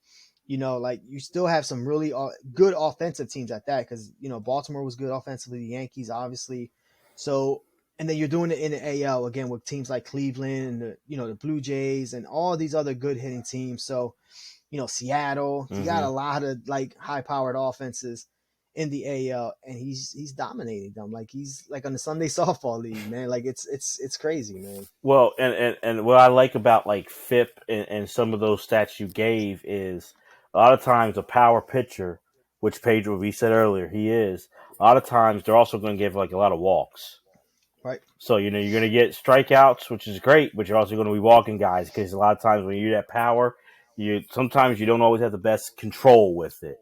like you still have some really good offensive teams at that because Baltimore was good offensively, the Yankees obviously. So and then you're doing it in the AL again with teams like Cleveland and the Blue Jays and all these other good hitting teams. So Seattle. You got Mm-hmm. a lot of like high powered offenses in the AL, and he's dominating them. Like he's like on the Sunday softball league, man. Like it's crazy, man. Well, and what I like about like FIP and some of those stats you gave is a lot of times a power pitcher, which Pedro we said earlier he is. A lot of times they're also going to give like a lot of walks. Right, So you're going to get strikeouts, which is great, but you're also going to be walking guys because a lot of times when you're that power, you sometimes you don't always have the best control with it.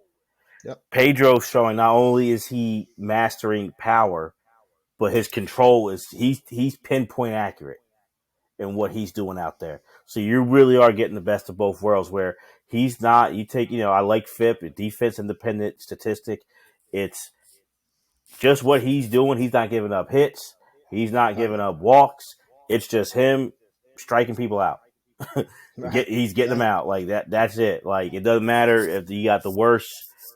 yep, Pedro's showing not only is he mastering power, but his control is he's pinpoint accurate in what he's doing out there. So you really are getting the best of both worlds where he's not you take, I like FIP, defense independent statistic. It's just what he's doing. He's not giving up hits. He's not right, giving up walks. It's just him striking people out. right, He's getting them yeah, out like that. That's it. Like it doesn't matter if you got the worst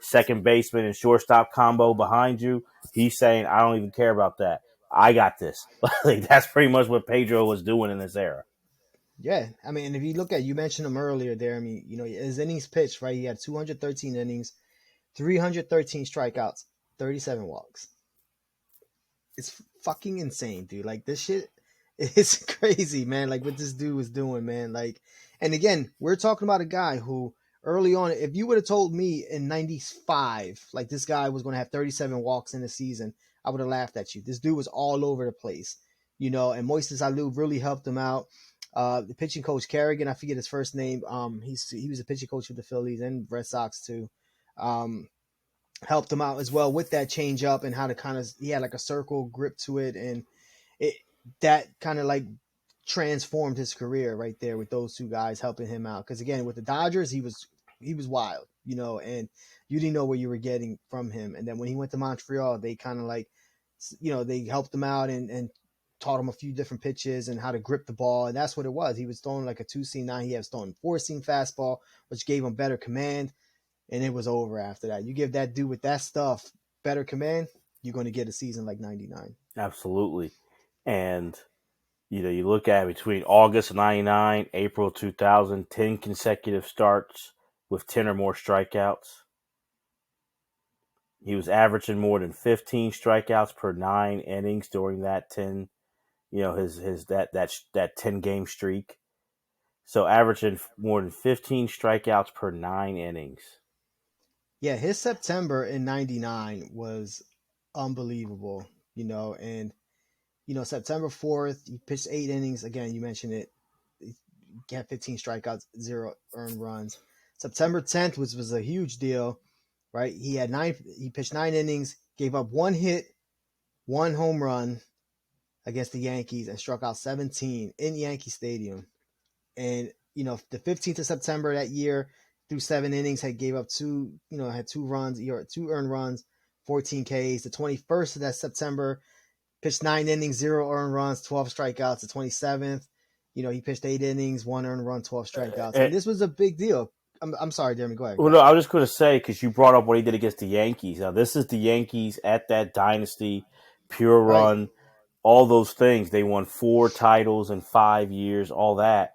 second baseman and shortstop combo behind you. He's saying, "I don't even care about that. I got this." Like that's pretty much what Pedro was doing in this era. yeah. I mean, and if you look at, you mentioned him earlier there. I mean, his innings pitched, right? He had 213 innings, 313 strikeouts, 37 walks. It's fucking insane, dude. Like this shit is crazy, man. Like what this dude was doing, man. Like, and again, we're talking about a guy who early on, if you would have told me in '95, like this guy was going to have 37 walks in a season, I would have laughed at you. This dude was all over the place, and Moises Alou really helped him out. The pitching coach Kerrigan, I forget his first name. He was a pitching coach for the Phillies and Red Sox too. Um, Helped him out as well with that change up and how to kind of he had like a circle grip to it and it that kind of like transformed his career right there with those two guys helping him out because again with the Dodgers he was wild and you didn't know what you were getting from him and then when he went to Montreal they kind of like they helped him out and taught him a few different pitches and how to grip the ball and that's what it was he was throwing like a two seam now he was throwing four seam fastball which gave him better command and it was over after that. You give that dude with that stuff better command, you're going to get a season like 99. Absolutely. And you look at it, between August of '99, April 2000, 10 consecutive starts with 10 or more strikeouts. He was averaging more than 15 strikeouts per 9 innings during that 10, his that 10 game streak. So averaging more than 15 strikeouts per 9 innings. Yeah, his September in '99 was unbelievable. And September 4th, he pitched 8 innings. Again, you mentioned it. He had 15 strikeouts, zero earned runs. September 10th was a huge deal, right? He had nine. He pitched 9 innings, gave up one hit, one home run against the Yankees, and struck out 17 in Yankee Stadium. And the 15th of September that year, through 7 innings, had gave up had 2 runs, two earned runs, 14 Ks. The 21st of that September, pitched 9 innings, zero earned runs, 12 strikeouts. The 27th, he pitched 8 innings, one earned run, 12 strikeouts. Uh, And this was a big deal. I'm sorry, Jeremy. Go ahead. Go Well, no, ahead. I was just going to say because you brought up what he did against the Yankees. Now, this is the Yankees at that dynasty, pure Right. run, all those things. They won 4 titles in 5 years, all that.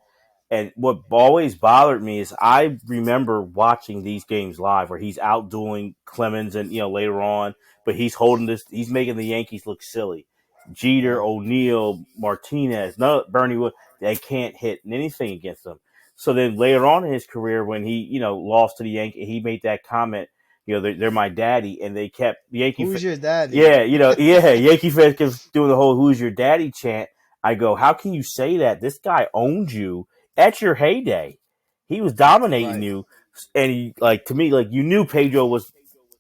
And what always bothered me is I remember watching these games live where he's outdoing Clemens and later on, but he's holding this. He's making the Yankees look silly. Jeter, Right. O'Neill, Martinez, no Bernie Wood. They can't hit anything against them. So then later on in his career, when he lost to the Yankees, he made that comment. They're my daddy, and they kept the Yankee. Who's your daddy? Yeah, yeah, Yankee fans kept doing the whole "Who's your daddy" chant. I go, how can you say that? This guy owned you at your heyday. He was dominating Right. you, and he to me you knew Pedro was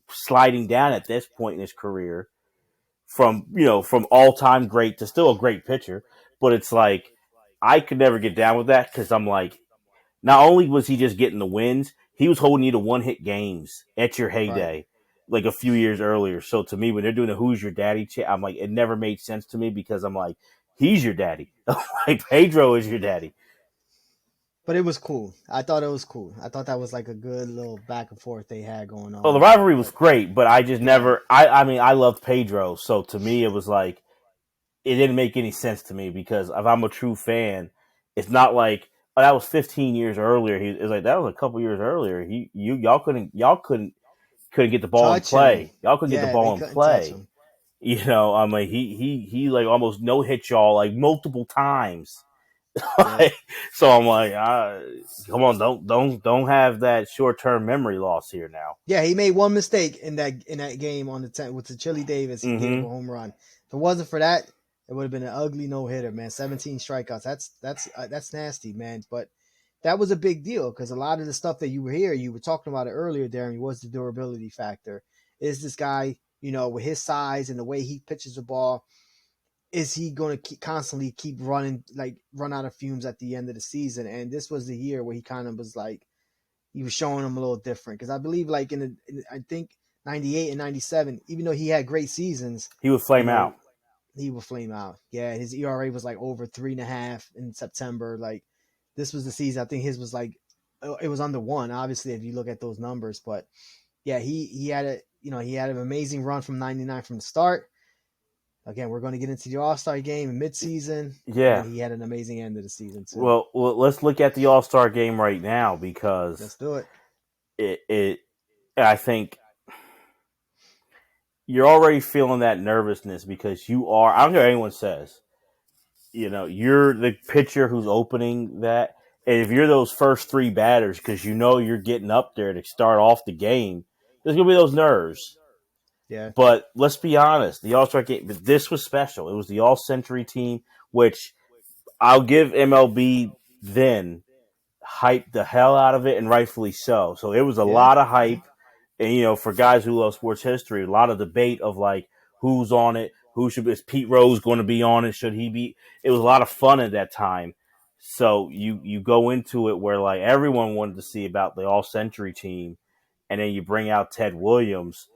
sliding down at this point in his career from from all time great to still a great pitcher. But it's like I could never get down with that because I'm like, not only was he just getting the wins, he was holding you to one hit games at your Right. heyday, like a few years earlier. So to me, when they're doing a "Who's your daddy" chant, I'm like, it never made sense to me because I'm like, he's your daddy, like Pedro is your daddy. But it was cool. I thought it was cool. I thought that was like a good little back and forth they had going Well, the on. rivalry was But great, but I just yeah, never. I mean, I loved Pedro, so to me, it was like it didn't make any sense to me because if I'm a true fan, it's not like oh that was 15 years earlier. It's like that was a couple years earlier. Y'all couldn't get the ball in touch him. play. Y'all couldn't get the Yeah, they ball in couldn't touch play. him. I mean, he like almost no hit y'all like multiple times. Yeah. So I'm like, come on, don't have that short term memory loss here now. Yeah, he made one mistake in that game on the 10th with the Chili Davis. He gave up a Mm-hmm. home run. If it wasn't for that, it would have been an ugly no hitter, man. 17 strikeouts. That's nasty, man. But that was a big deal because a lot of the stuff that you were talking about it earlier, Darren, was the durability factor. Is this guy, with his size and the way he pitches the ball, is he going to constantly keep running, like run out of fumes at the end of the season? And this was the year where he kind of was like, he was showing them a little different because I believe like I think '98 and '97, even though he had great seasons, He would you flame know out. he would flame out. Yeah, his ERA was like over 3.5 in September. Like this was the season. I think his was like it was under one. Obviously, if you look at those numbers, but yeah, he had he had an amazing run from '99 from the start. Again, we're going to get into the All Star game in midseason, and then Yeah. he had an amazing end of the season too. Well, let's look at the All Star game right now Let's because do it. it I think you're already feeling that nervousness because you are. I don't care what anyone says. You're the pitcher who's opening that, and if you're those first three batters, because you're getting up there to start off the game, there's gonna be those nerves. Yeah, But let's be honest, the All Star game, this was special. It was the All Century team, which I'll give MLB then hyped the hell out of it, and rightfully so. So it was a yeah, lot of hype, and for guys who love sports history, a lot of debate of like who's on it, who should is Pete Rose going to be on it, should he be? It was a lot of fun at that time. So you go into it where like everyone wanted to see about the All Century team, and then you bring out Ted Williams,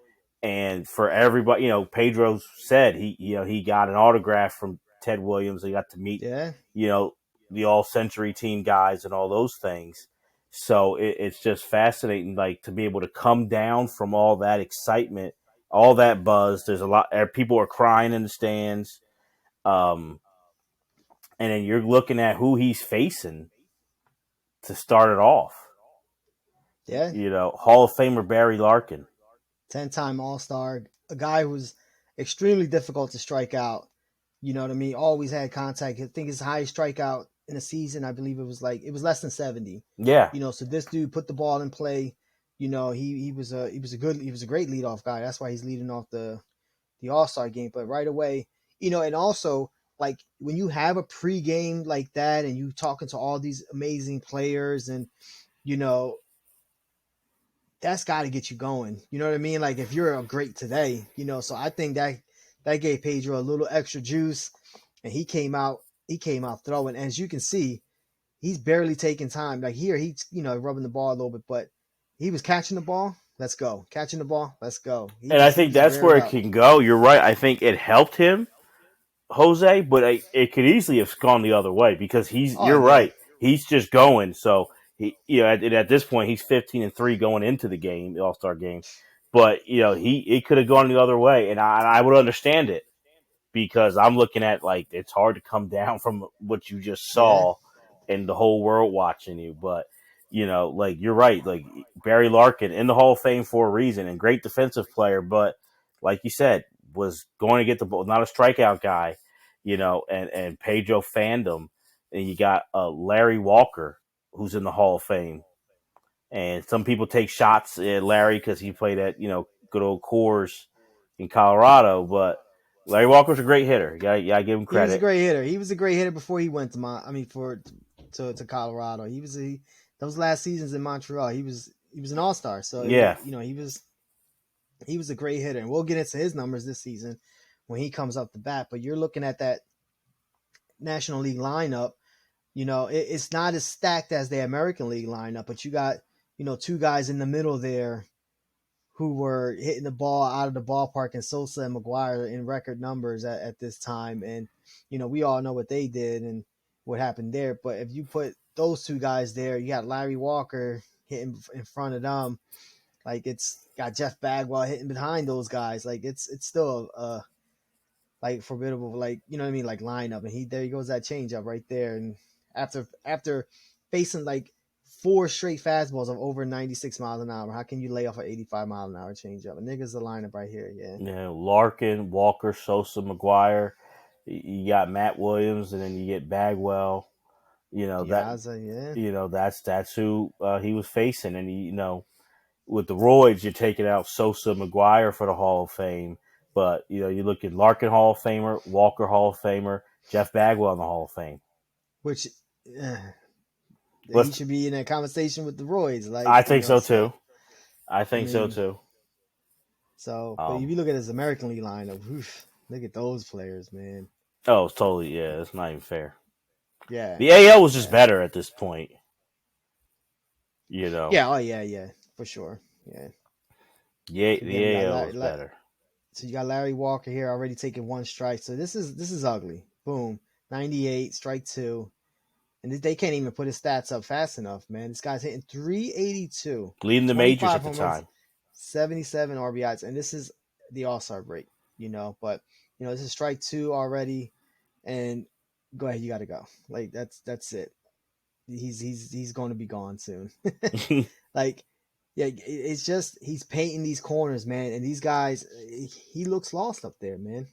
and for everybody, Pedro said he got an autograph from Ted Williams. He got to meet yeah. you know the All Century team guys and all those things. So it's just fascinating, like to be able to come down from all that excitement, all that buzz. There's a lot. People are crying in the stands, um, and then you're looking at who he's facing to start it off. Yeah, Hall of Famer Barry Larkin. 10-time All Star, a guy who's extremely difficult to strike out. You know what I mean? Always had contact. I think his highest strikeout in a season, I believe it was less than 70. Yeah, So this dude put the ball in play. he was a great leadoff guy. That's why he's leading off the All Star game. But right away, and also like when you have a pregame like that, and you talking to all these amazing players, and you know that's got to get you going. You know what I mean? Like if you're a great today, So I think that gave Pedro a little extra juice, and he came out throwing. And as you can see, he's barely taking time. Like here, he's rubbing the ball a little bit, but he was catching the ball. Let's go. Catching the ball. Let's go. And I He think was that's where reared it up. can go. You're right. I think it helped him, Jose, but it could easily have gone the other way because Oh you're yeah, right. He's just going. So at this point, he's 15-3 going into the game, the All Star game. But it could have gone the other way, and I would understand it because I'm looking at like it's hard to come down from what you just yeah. saw and the whole world watching you. But like you're right, like Barry Larkin in the Hall of Fame for a reason and great defensive player, but like you said, was going to get the ball, not a strikeout guy, and Pedro fandom, and you got Larry Walker who's in the Hall of Fame, and some people take shots at Larry because he played at good old Coors in Colorado, but Larry Walker's a great hitter. You gotta give him He was a credit. great hitter. He was a great hitter before he went to to Colorado. Those last seasons in Montreal. He was an all star. So Yeah, he was a great hitter, and we'll get into his numbers this season when he comes up the bat. But you're looking at that National League lineup. It's not as stacked as the American League lineup, but you got two guys in the middle there who were hitting the ball out of the ballpark, and Sosa and McGuire in record numbers at this time. And, we all know what they did and what happened there. But if you put those two guys there, you got Larry Walker hitting in front of them. Like it's got Jeff Bagwell hitting behind those guys. Like it's still like formidable, like you know what I mean, like lineup. And there he goes that changeup right there. And after facing like four straight fastballs of over 96 miles an hour, how can you lay off an 85-mile-an-hour changeup? A nigga's the lineup right here, yeah. Larkin, Walker, Sosa, McGuire. You got Matt Williams, and then you get Bagwell. You know that. Piazza, yeah. That's who he was facing, and with the Royds, you're taking out Sosa, McGuire for the Hall of Fame. But you look at Larkin Hall of Famer, Walker Hall of Famer, Jeff Bagwell in the Hall of Fame. Which uh, he Let's. should be in that conversation with the Royds, like I think so So too. I I think so mean, too. but if Um. you look at his American League lineup, look at those players, man. Oh, it's totally. Yeah, it's not even fair. Yeah, The AL was just yeah, better at this point. You know. yeah. Oh yeah, yeah, for sure. Yeah. Yeah, Again, the we got AL was better. so you got Larry Walker here already taking one strike. So this is ugly. Boom, 98, strike two, and they can't even put his stats up fast enough, man. This guy's hitting 382, Leading the majors 25 at the home runs, time. 77 RBIs, and this is the All Star break, But this is strike two already, and go ahead, you got to go. Like that's it. He's going to be gone soon. Like, yeah, it's just he's painting these corners, man, and these guys, he looks lost up there, man.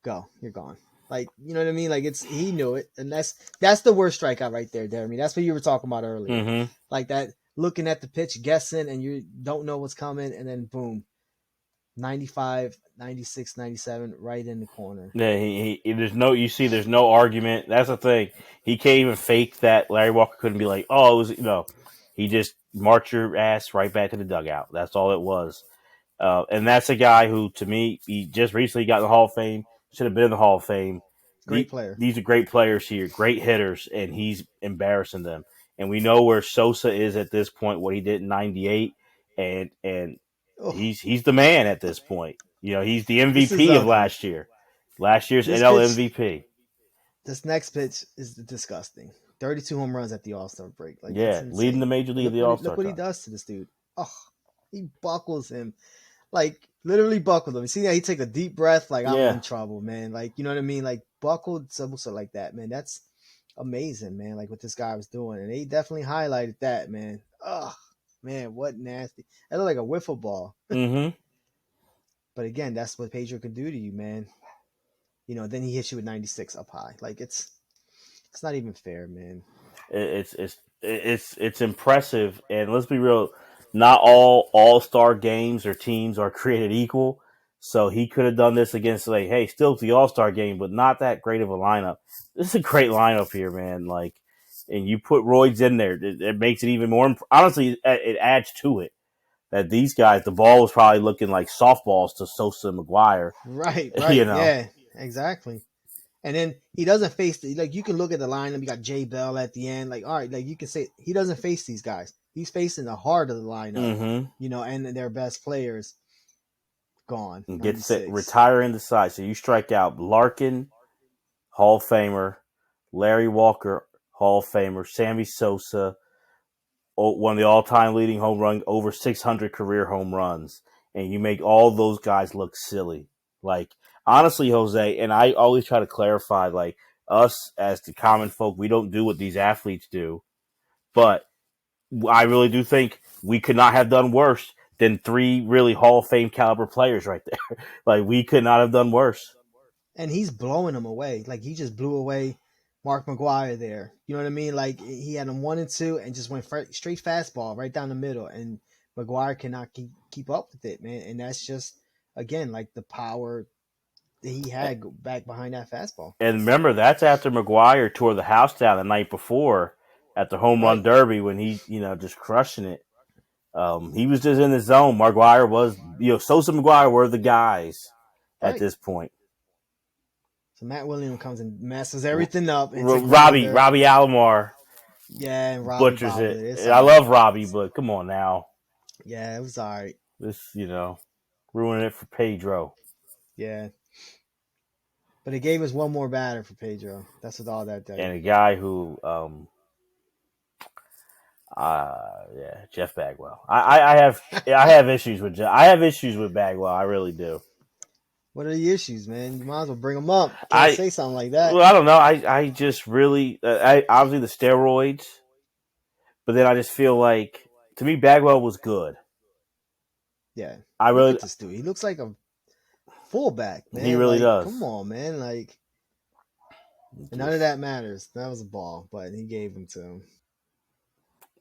Go, you're gone. Like, you know what I mean? Like he knew it, and that's the worst strikeout right there, Jeremy. That's what you were talking about earlier, hmm like that looking at the pitch, guessing, and you don't know what's coming, and then boom, 95, 96, 97, right in the corner. Yeah, there's no. You see, there's no argument. That's the thing. He can't even fake that. Larry Walker couldn't be like, oh, it was. He just marched your ass right back to the dugout. That's all it was. And that's a guy who, to me, he just recently got in the Hall of Fame. Should have been in the Hall of Fame. Great player. These are great players here, great hitters, and he's embarrassing them. And we know where Sosa is at this point, what he did in '98, and Oh, he's the man at this point. He's the this is MVP of ugly. last year, last year's This NL pitch, MVP. this next pitch is disgusting. 32 home runs at the All Star break. Like that's Yeah, leading the insane. major league And of the All Star look what he time. does to this dude. Oh, he buckles him. Like literally buckled him. You see that he take a deep breath, like I'm Yeah. in trouble, man. Like you know what I mean? Like buckled Sosa like that, man. That's amazing, man. Like what this guy was doing, and they definitely highlighted that, man. Oh man, what nasty! That looked like a wiffle ball. Mm-hmm. But again, that's what Pedro can do to you, man. Then he hits you with 96 up high. Like it's not even fair, man. It's impressive, and let's be real. not all all-star games or teams are created equal. So he could have done this against, like, hey, still it's the all-star game, but not that great of a lineup. This is a great lineup here, man. Like, and you put Royds in there, it makes it even more. Honestly, it adds to it that these guys, the ball was probably looking like softballs to Sosa and McGuire. Right, You right, know. yeah, exactly. And then he doesn't face like you can look at the lineup. You got Jay Bell at the end. Like, all right, like you can say he doesn't face these guys. He's facing the heart of the lineup, Mm-hmm. and their best players gone. And get set, 96. retire in the side. So you strike out Larkin, Hall of Famer, Larry Walker, Hall of Famer, Sammy Sosa, one of the all-time leading home run, over 600 career home runs, and you make all those guys look silly. Like, honestly, Jose, and I always try to clarify, like, us as the common folk, we don't do what these athletes do, but I really do think we could not have done worse than three really Hall of Fame caliber players right there. Like, we could not have done worse. And he's blowing them away. Like he just blew away Mark McGuire there. You know what I mean? Like he had him 1 and 2 and just went straight fastball right down the middle, and McGuire cannot keep up with it, man. And that's just again like the power that he had back behind that fastball. And remember, that's after McGuire tore the house down the night before at the home run Right, derby when he, just crushing it. He was just in the zone. McGuire was, Sosa and McGuire were the guys at right. this point. So Matt Williams comes and messes everything up and took Robbie another. Alomar Yeah, and Robbie butchers bobbled it. it. It's And I all right. love Robbie, but come on now. Yeah, it was all right. This, ruining it for Pedro. Yeah, but it gave us one more batter for Pedro. That's what all that did. And a guy who, yeah, Jeff Bagwell. I have issues with Jeff. I have issues with Bagwell. I really do. What are the issues, man? You might as well bring them up. You can't I say something like that. Well, I don't know. I just really, I obviously the steroids, but then I just feel like, to me, Bagwell was good. Yeah, I look really, at this dude. He looks like a fullback, he man. really Like, does. come on, man. Like, and none of Just, that matters. That was a ball, but he gave him to him.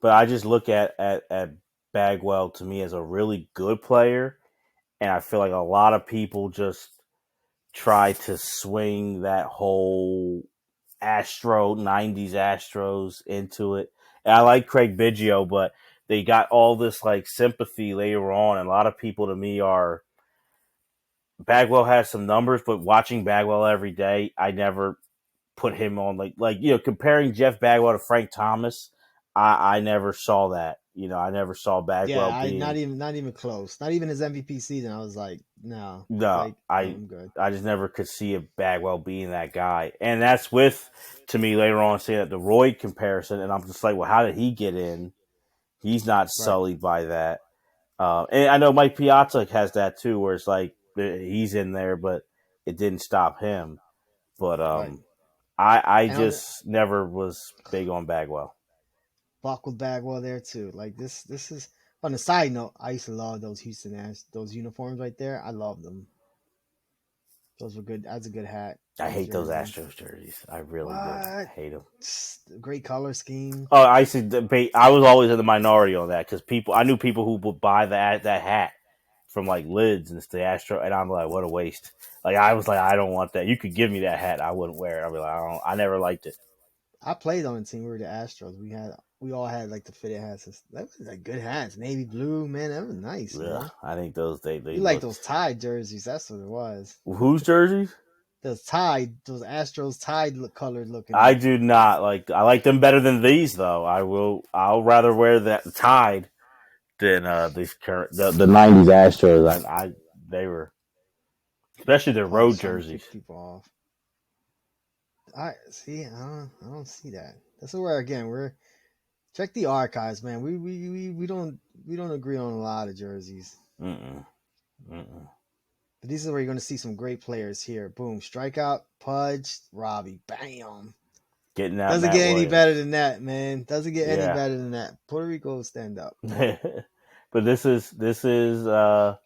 but I just look at Bagwell, to me, as a really good player, and I feel like a lot of people just try to swing that whole '90s Astros into it. And I like Craig Biggio, but they got all this like sympathy later on, and a lot of people, to me, are, Bagwell has some numbers, but watching Bagwell every day, I never put him on, comparing Jeff Bagwell to Frank Thomas. I never saw that. I never saw Yeah, Bagwell I being, not even close. Not even his MVP season. I was like, no, no. like I'm good. I just never could see a Bagwell being that guy, and that's with, to me, later on saying that the Roy comparison, and I'm just like, well, how did he get in? He's not Right, sullied by that. And I know Mike Piazza has that too, where it's like he's in there, but it didn't stop him. But right. I And on the just never was big on Bagwell. Buck with Bagwell there too. Like this is on the side note. I used to love those those uniforms right there. I love them. Those were good. That's a good hat, I good hate those jersey. Astros jerseys. I really do. I What? hate them. Great color scheme. Oh, I see. Debate. I was always in the minority on that because I knew people who would buy that hat from like lids and it's the Astro, and I'm like, what a waste. Like, I was like, I don't want that. You could give me that hat, I wouldn't wear it. I'd be like, I never liked it. I played on the team. We were the Astros. We all had like the fitted hats. That was like good hats. Navy blue, man. That was nice, Ugh, man. I think those they You like looked. those Tide jerseys? That's what it was. Whose jerseys? Those Astros Tide colored I looking. do not like. I like them better than these, though. I'll rather wear that Tide than these current the '90s Astros. They were, especially their Oh, he's road trying to jerseys. kick people off. I see. I don't see that. That's where again we're check the archives, man. We don't agree on a lot of jerseys. Mm-mm, mm-mm. But these are where you're going to see some great players here. Boom, strikeout, Pudge, Robbie, bam. Getting out Doesn't Matt get any better Williams. than that, man. Doesn't get any Yeah, better than that. Puerto Rico stand up. but this is a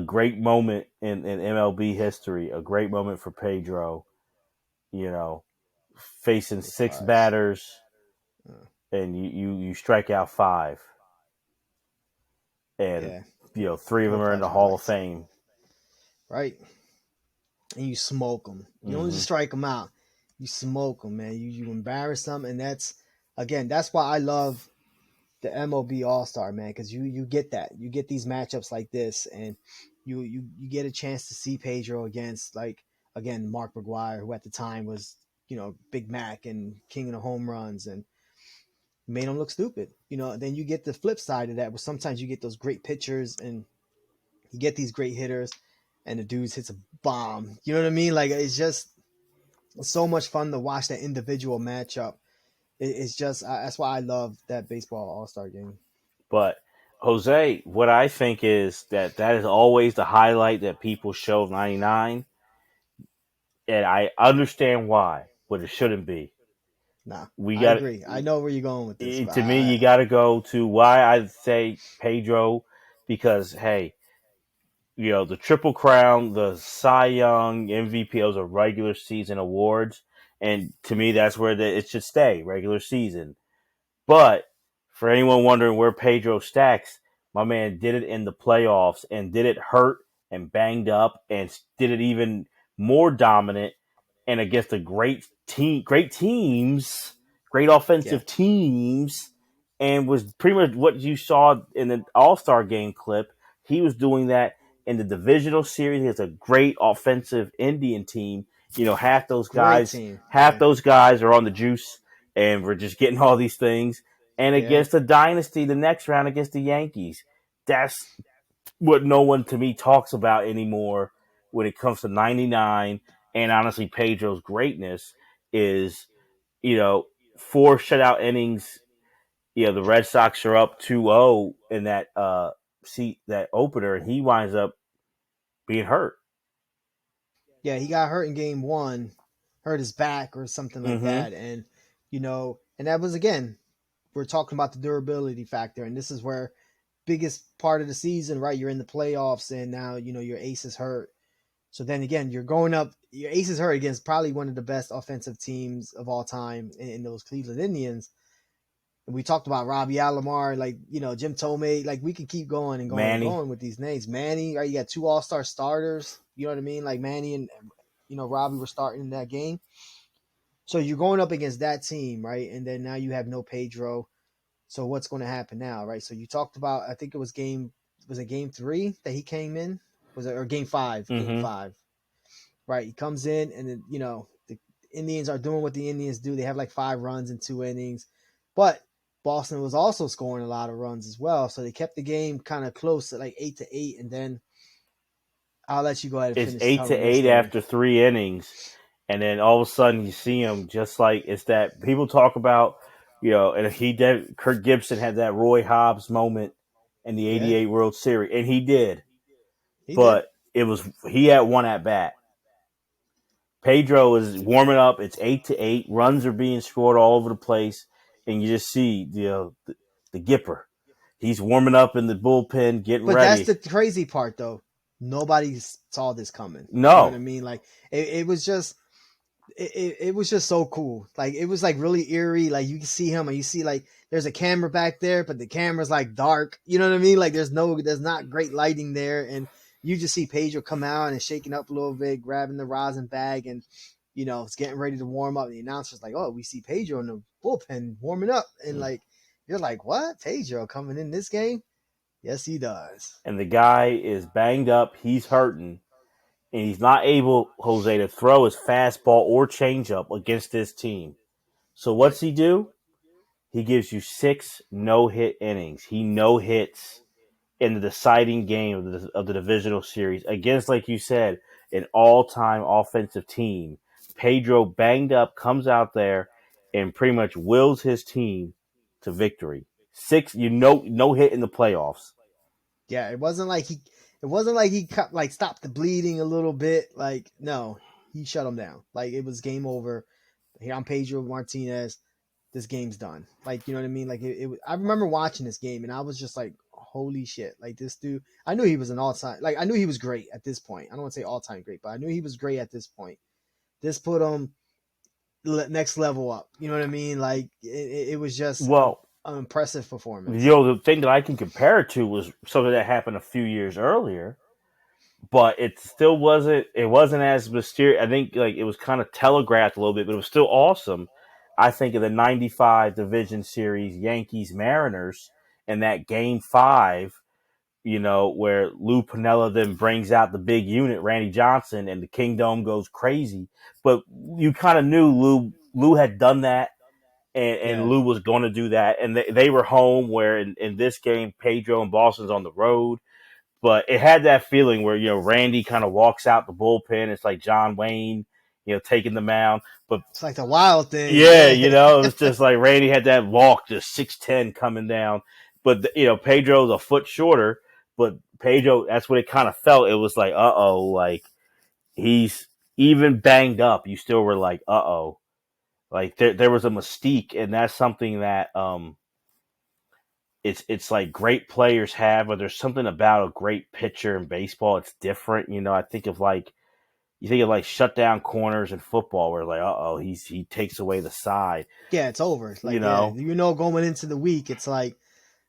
great moment in MLB history. A great moment for Pedro. You know, facing With six Pudge. batters Uh, and you strike out five. and Yeah, three of I'm them gonna are in watch the Hall of highlights. Fame. Right, and you smoke them. You don't Hmm. just strike them out. You smoke them, man. You embarrass them, and that's why I love the MLB All Star, man, because you get that. You get these matchups like this, and you get a chance to see Pedro against, like, again, Mark McGwire, who at the time was, Big Mac and king of the home runs, and made him look stupid. Then you get the flip side of that, where sometimes you get those great pitchers and you get these great hitters, and the dudes hits a bomb. You know what I mean? Like, it's just so much fun to watch that individual matchup. It's just that's why I love that baseball All Star game. But Jose, what I think is that is always the highlight that people show of '99, and I understand why, but it shouldn't be. Nah, We I got agree. I know where you're going with this, but to me, you got to go to why I say Pedro, because hey, the Triple Crown, the Cy Young, MVP, those are regular season awards, and to me, that's where it should stay, regular season. But for anyone wondering where Pedro stacks, my man did it in the playoffs and did it hurt and banged up and did it even more dominant and against a great teams, great yeah, offensive teams, and was pretty much what you saw in the All Star game clip. He was doing that in the divisional series. It's a great offensive Indian team. Half those great guys, team. half Yeah, those guys are on the juice, and we're just getting all these things. And yeah, against the dynasty, the next round against the Yankees, that's what no one to me talks about anymore when it comes to '99 and honestly Pedro's greatness is you know 4 shutout innings. The Red Sox are up 2-0 in that seat that opener, and he winds up being hurt. yeah. He got hurt in game one, hurt his back or something like Mm-hmm. that, and and that was, again, we're talking about the durability factor, and this is where biggest part of the season, right? You're in the playoffs, and now your ace is hurt. So then again, you're going up. Your ace is hurt against probably one of the best offensive teams of all time in those Cleveland Indians. And we talked about Robbie Alomar, like, Jim Tomei. Like, we can keep going and going and Manny. going with these names. Manny, right? You got two All Star starters. You know what I mean? Like, Manny and Robbie were starting in that game. So you're going up against that team, right? And then now you have no Pedro. So what's going to happen now, right? So you talked about, I think it was it game three that he came in? Was it, or game five? Game Mm-hmm. five, right? He comes in, and then, the Indians are doing what the Indians do. They have like 5 runs in 2 innings, but Boston was also scoring a lot of runs as well. So they kept the game kind of close at like 8-8, and then I'll let you go ahead and It's finish eight to telling your eight story. after 3 innings, and then all of a sudden you see him just like it's that people talk about, and he did. Kirk Gibson had that Roy Hobbs moment in the Yeah, '88 World Series, and he did, he did. but it was he had one at bat. Pedro is warming up. It's 8-8. Runs are being scored all over the place, and you just see the Gipper. He's warming up in the bullpen, getting But that's ready. the crazy part, though. Nobody saw this coming. You know what I No, mean? Like, it was just it was just so cool. Like, it was like really eerie. Like, you can see him, and you see, like, there's a camera back there, but the camera's like dark. You know what I mean? Like, there's not great lighting there, and you just see Pedro come out and shaking up a little bit, grabbing the rosin bag, and it's getting ready to warm up. And the announcer's like, "Oh, we see Pedro in the bullpen warming up," and like, you're like, "What? Pedro coming in this game?" Yes, he does. and the guy is banged up. He's hurting, and he's not able, Jose, to throw his fastball or changeup against this team. So what's he do? He gives you 6 no-hit innings. He no hits in the deciding game of the divisional series against, like you said, an all-time offensive team. Pedro banged up, comes out there and pretty much wills his team to victory. No hit in the playoffs. Yeah, it wasn't like he cut, like, stopped the bleeding a little bit. Like, no, he shut him down. Like, it was game over. Here, I'm Pedro Martinez. This game's done. Like, you know what I mean? Like, I remember watching this game, and I was just like, holy shit! Like, this dude. I knew he was an all time. Like, I knew he was great at this point. I don't want to say all time great, but I knew he was great at this point. This put him next level up. You know what I mean? Like, it was just Well, an impressive You performance. know, the thing that I can compare it to was something that happened a few years earlier, but it still wasn't. It wasn't as mysterious. I think like it was kind of telegraphed a little bit, but it was still awesome. I think of the '95 Division Series Yankees Mariners and that Game Five. You know, where Lou Piniella then brings out the big unit, Randy Johnson, and the Kingdom goes crazy. But you kind of knew Lou had done that, and Yeah, Lou was going to do that, and they were home. Where in this game, Pedro and Boston's on the road, but it had that feeling where Randy kind of walks out the bullpen. It's like John Wayne, taking the mound, but it's like the wild thing. yeah, Yeah, it was just like Randy had that walk, just 6'10" coming down. But Pedro's a foot shorter, but Pedro, that's what it kind of felt. It was like, like he's even banged up. You still were like, like there was a mystique, and that's something that it's like great players have, but there's something about a great pitcher in baseball. It's different. I think of like you think of like shutdown corners in football, where like, he takes away the side. yeah, it's over. It's You like, yeah, know, going into the week, it's like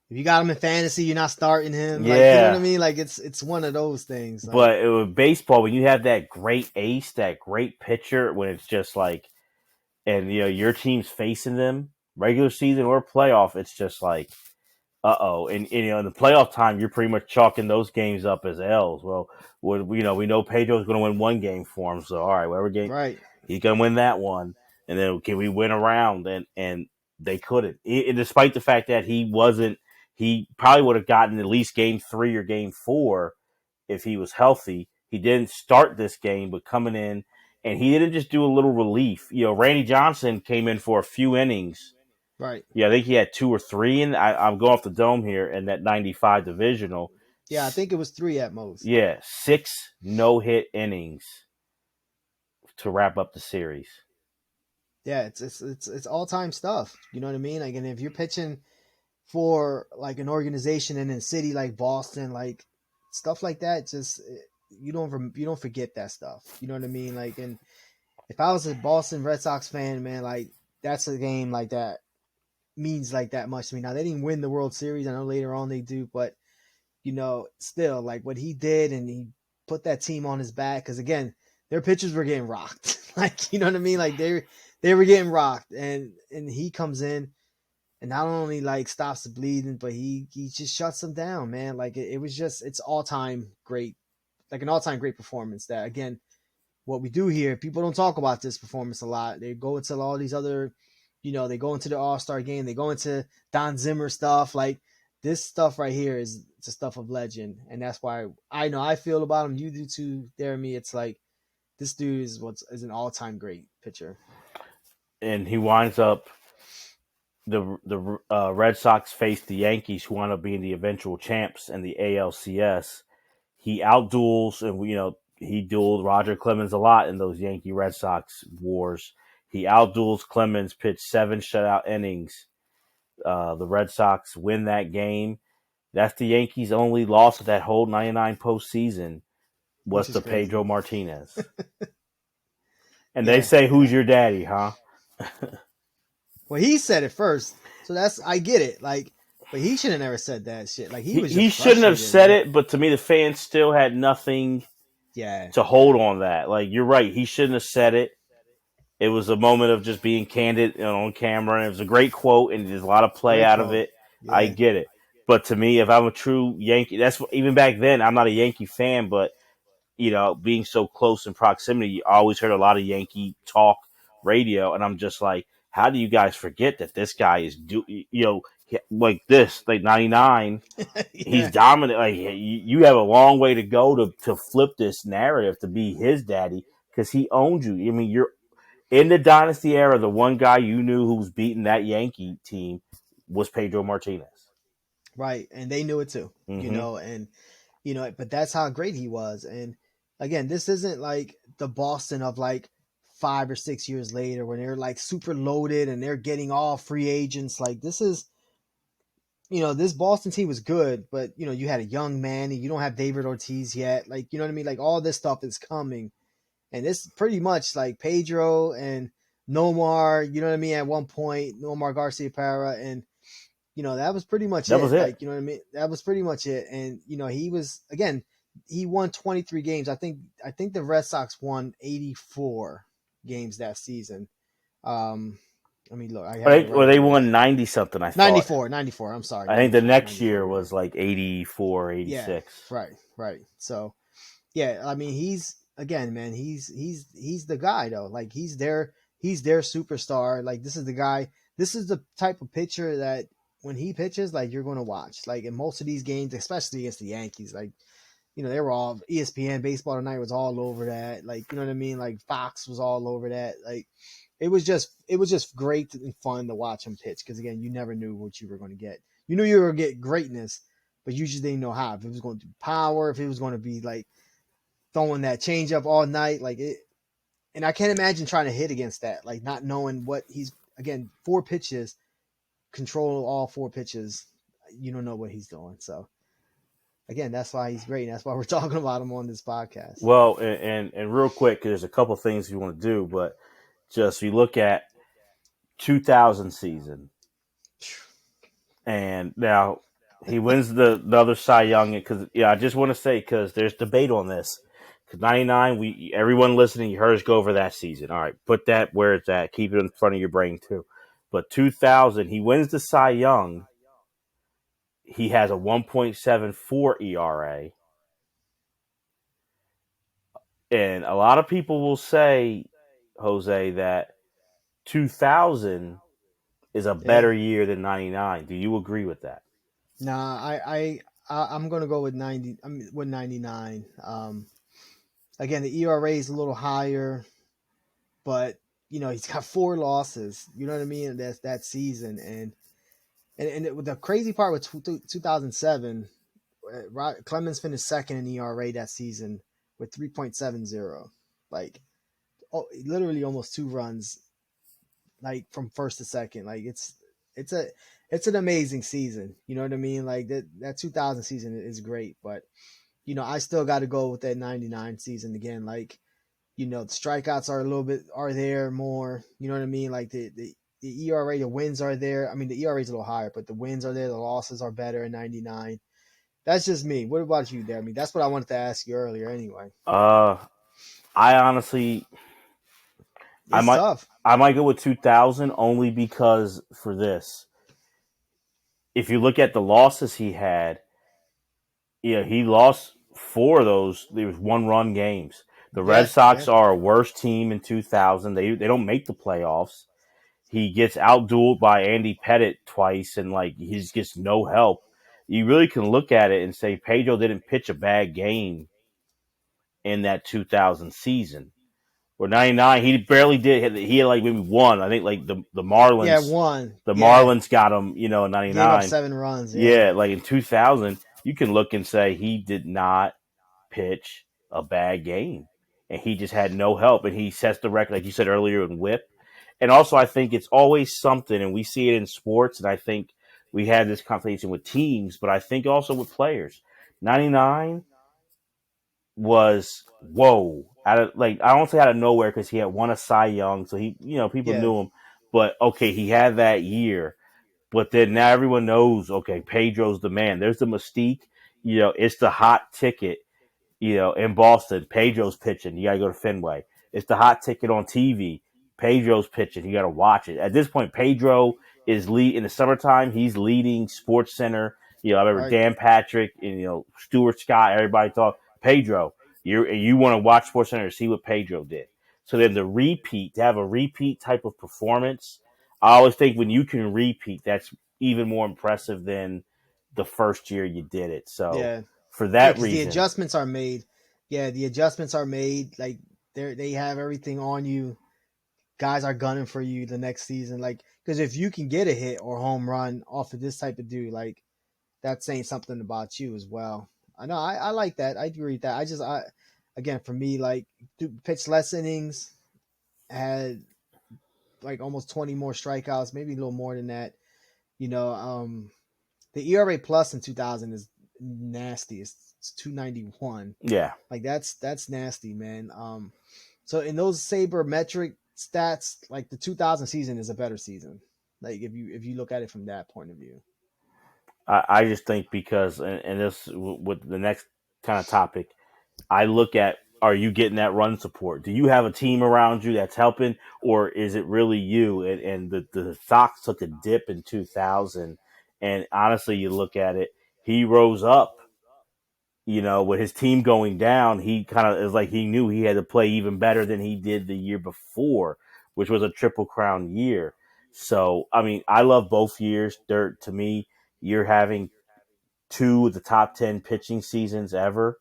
if you got him in fantasy, you're not starting him. Like, you know what I yeah. mean? Like, it's one of those things. Like, But with baseball, when you have that great ace, that great pitcher, when it's just like, and your team's facing them, regular season or playoff, it's just like, and in the playoff time, you're pretty much chalking those games up as L's. Well, we know Pedro's going to win one game for him, so all right, whatever game right, he's going to win that one, and then can we win around? And they couldn't, despite the fact that he wasn't. He probably would have gotten at least game 3 or game 4 if he was healthy. He didn't start this game, but coming in, and he didn't just do a little relief. Randy Johnson came in for a few innings. right. Yeah, I think he had 2 or 3, and I'm going off the dome here in that '95 divisional. Yeah, I think it was three at most. Yeah, 6 no-hit innings to wrap up the series. Yeah, it's all time stuff. You know what I mean? Like, and if you're pitching for like an organization in a city like Boston, like stuff like that, just you don't forget that stuff. You know what I mean? Like, and if I was a Boston Red Sox fan, man, like that's a game like that means like that much to me. Now they didn't win the World Series. I know later on they do, but still like what he did and he put that team on his back because again, their pitchers were getting rocked. Like you know what I mean? Like they were getting rocked, and he comes in and not only like stops the bleeding, but he just shuts them down, man. Like it was just it's all time great, like an all time great performance. That again, what we do here, people don't talk about this performance a lot. They go into all these other, they go into the All Star game, they go into Don Zimmer stuff. Like this stuff right here is the stuff of legend, and that's why I know I feel about him. You do too, Jeremy. It's like this dude is an all time great pitcher. And he winds up the Red Sox faced the Yankees, who wound up being the eventual champs in the ALCS. He outduels, and he dueled Roger Clemens a lot in those Yankee Red Sox wars. He outduels Clemens, pitched 7 shutout innings. The Red Sox win that game. That's the Yankees' only loss of that whole '99 postseason Which was is to crazy. Pedro Martinez. And they Yeah. say, "Who's your daddy, huh?" Well, he said it first, so that's I get it. Like, but he should have never said that shit. Like, he He was he just shouldn't have frustrated, said man. it, but to me, the fans still had nothing Yeah, to hold on that. Like you're right, he shouldn't have said it. It was a moment of just being candid on camera, and it was a great quote, and there's a lot of play great out of quote. it. I Yeah, get it, but to me, if I'm a true Yankee, that's even back then. I'm not a Yankee fan, but being so close in proximity, I always heard a lot of Yankee talk radio, and I'm just like, how do you guys forget that this guy is like this, like '99? He's yeah, dominant. Like you have a long way to go to flip this narrative to be his daddy because he owned you. I mean, you're in the dynasty era. The one guy you knew who was beating that Yankee team was Pedro Martinez. right. And they knew it too. Mm-hmm. And but that's how great he was. And again, this isn't like the Boston of like 5 or 6 years later when they're like super loaded and they're getting all free agents. Like this is this Boston team was good, but you had a young man and you don't have David Ortiz yet. Like, you know what I mean? Like all this stuff is coming. And it's pretty much like Pedro and Nomar, you know what I mean? At one point, Nomar Garcia Parra and that was pretty much That was it. it. Like, you know what I mean? That was pretty much it. And he was, again, he won 23 games. I think the Red Sox won 84 games that season. Um, let me look. I I have it think right well they here. won 90 something. I thought. 94, 94. I'm sorry, I think the 94, next 94. year You're right. was like 84, Yeah, 86. right, right. So yeah, I mean, he's again, man. He's the guy though. Like he's their superstar. Like this is the guy. This is the type of pitcher that when he pitches, like you're going to watch. Like in most of these games, especially against the Yankees, like they were all ESPN Baseball Tonight was all over that. Like you know what I mean. Like Fox was all over that. Like it was just great and fun to watch him pitch because again, you never knew what you were going to get. You knew you were going to get greatness, but you just didn't know how. If it was going to be power, if it was going to be like throwing that changeup all night, like it. And I can't imagine trying to hit against that, like not knowing what he's again 4 pitches, control all 4 pitches. You don't know what he's doing. So again, that's why he's great. And that's why we're talking about him on this podcast. Well, and real quick, 'cause there's a couple things you want to do, but just you look at 2000 season, and now he wins the other Cy Young. Because I just want to say because there's debate on this. Because 99, everyone listening, you heard us go over that season. All right, put that where it's at. Keep it in front of your brain too. But 2000, he wins the Cy Young. He has a 1.74 ERA, and a lot of people will say, Jose, that 2000 is a Yeah. better year than 99. Do you agree with that? Nah, I'm gonna go with 90. I mean, with 99. Again, the ERA is a little higher, but he's got 4 losses. You know what I mean? That's that season, the crazy part with 2007, Clemens finished second in ERA that season with 3.70. Like, literally almost 2 runs, like from first to second. Like it's a it's an amazing season. You know what I mean? Like that 2000 season is great, but I still got to go with that 99 season again. Like the strikeouts are a little bit are there more. You know what I mean? Like the ERA, the wins are there. I mean, the ERA is a little higher, but the wins are there. The losses are better in 99. That's just me. What about you, there? I mean, that's what I wanted to ask you earlier. Anyway, Uh, I honestly, I it's might, tough. I might go with 2000 only because for this, if you look at the losses he had, he lost 4 of those. There was 1-run games. The Red Yeah, Sox yeah. are a worse team in 2000. They don't make the playoffs. He gets outdueled by Andy Pettit twice, and like he just gets no help. You really can look at it and say Pedro didn't pitch a bad game in that 2000 season. Or 99, he barely did. He had like maybe one. I think like the Yeah, Marlins, one. the Yeah, Marlins got him. In gave up 99. 7 runs. Yeah, Yeah, like in 2000, you can look and say he did not pitch a bad game, and he just had no help. And he sets the record, like you said earlier, in WHIP. And also, I think it's always something, and we see it in sports. And I think we had this conversation with teams, but I think also with players. 99 was whoa out of like I don't say out of nowhere because he had won a Cy Young, so he people yeah. knew him, but okay he had that year, but then now everyone knows okay Pedro's the man. There's the mystique, it's the hot ticket, in Boston, Pedro's pitching. You got to go to Fenway. It's the hot ticket on TV. Pedro's pitching. You got to watch it. At this point, Pedro is lead in the summertime. He's leading Sports Center. I remember Right. Dan Patrick and Stuart Scott. Everybody thought Pedro. You want to watch Sports Center to see what Pedro did. So then the repeat to have a repeat type of performance. I always think when you can repeat, that's even more impressive than the first year you did it. So Yeah. for Yeah, that because the reason, adjustments are made. Yeah, the adjustments are made. Like they have everything on you. Guys are gunning for you the next season. Like because if you can get a hit or home run off of this type of dude, like that's saying something about you as well. I know. I like that. I agree with that. Again for me like pitch less innings, had like almost 20 more strikeouts, maybe a little more than that. You know, the ERA plus in 2000 is nasty. It's 291. yeah. Like that's nasty, man. So in those sabermetric stats, like the 2000 season is a better season. Like if you look at it from that point of view. I just think because, and this with the next kind of topic, I look at, are you getting that run support? Do you have a team around you that's helping, or is it really you? And the Sox took a dip in 2000, and honestly, you look at it, he rose up. With his team going down, he kind of is like he knew he had to play even better than he did the year before, which was a triple crown year. So, I mean, I love both years. They're, to me, you're having two of the top 10 pitching seasons ever,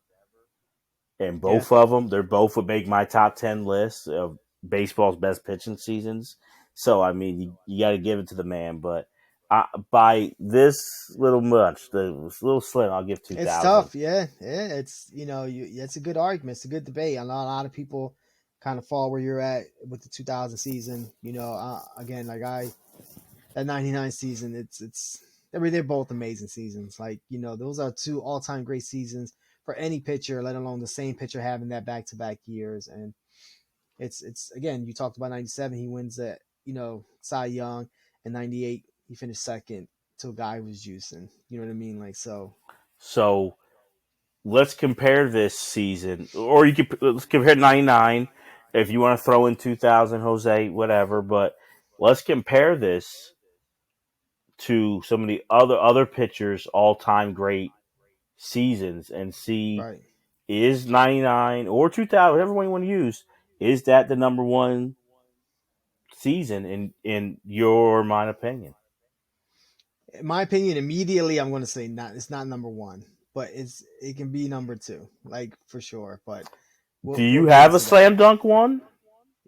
and Yeah, both of them, they're both would make my top 10 list of baseball's best pitching seasons. So, I mean, you got to give it to the man. But by this little much, the little slim, I'll give it's 2000. tough. Yeah, yeah. It's it's a good argument. It's a good debate. A lot of people kind of fall where you're at with the 2000 season. Again, like that 99 season. I mean, they're both amazing seasons. Like those are two all time great seasons for any pitcher, let alone the same pitcher having that back to back years. And it's again, you talked about 97. He wins that Cy Young, and 98 he finished second to a guy who was juicing. You know what I mean? Like so. So, let's compare this season, or let's compare 99 if you want to throw in 2000, Jose, whatever. But let's compare this to some of the other pitchers' all time great seasons and see, Right. is 99 or 2000, whatever one you want to use, is that the number one season in your mine opinion? In my opinion, immediately I'm going to say not. It's not number one, but it can be number two, like for sure. But Do we'll you get have a into that. slam dunk one?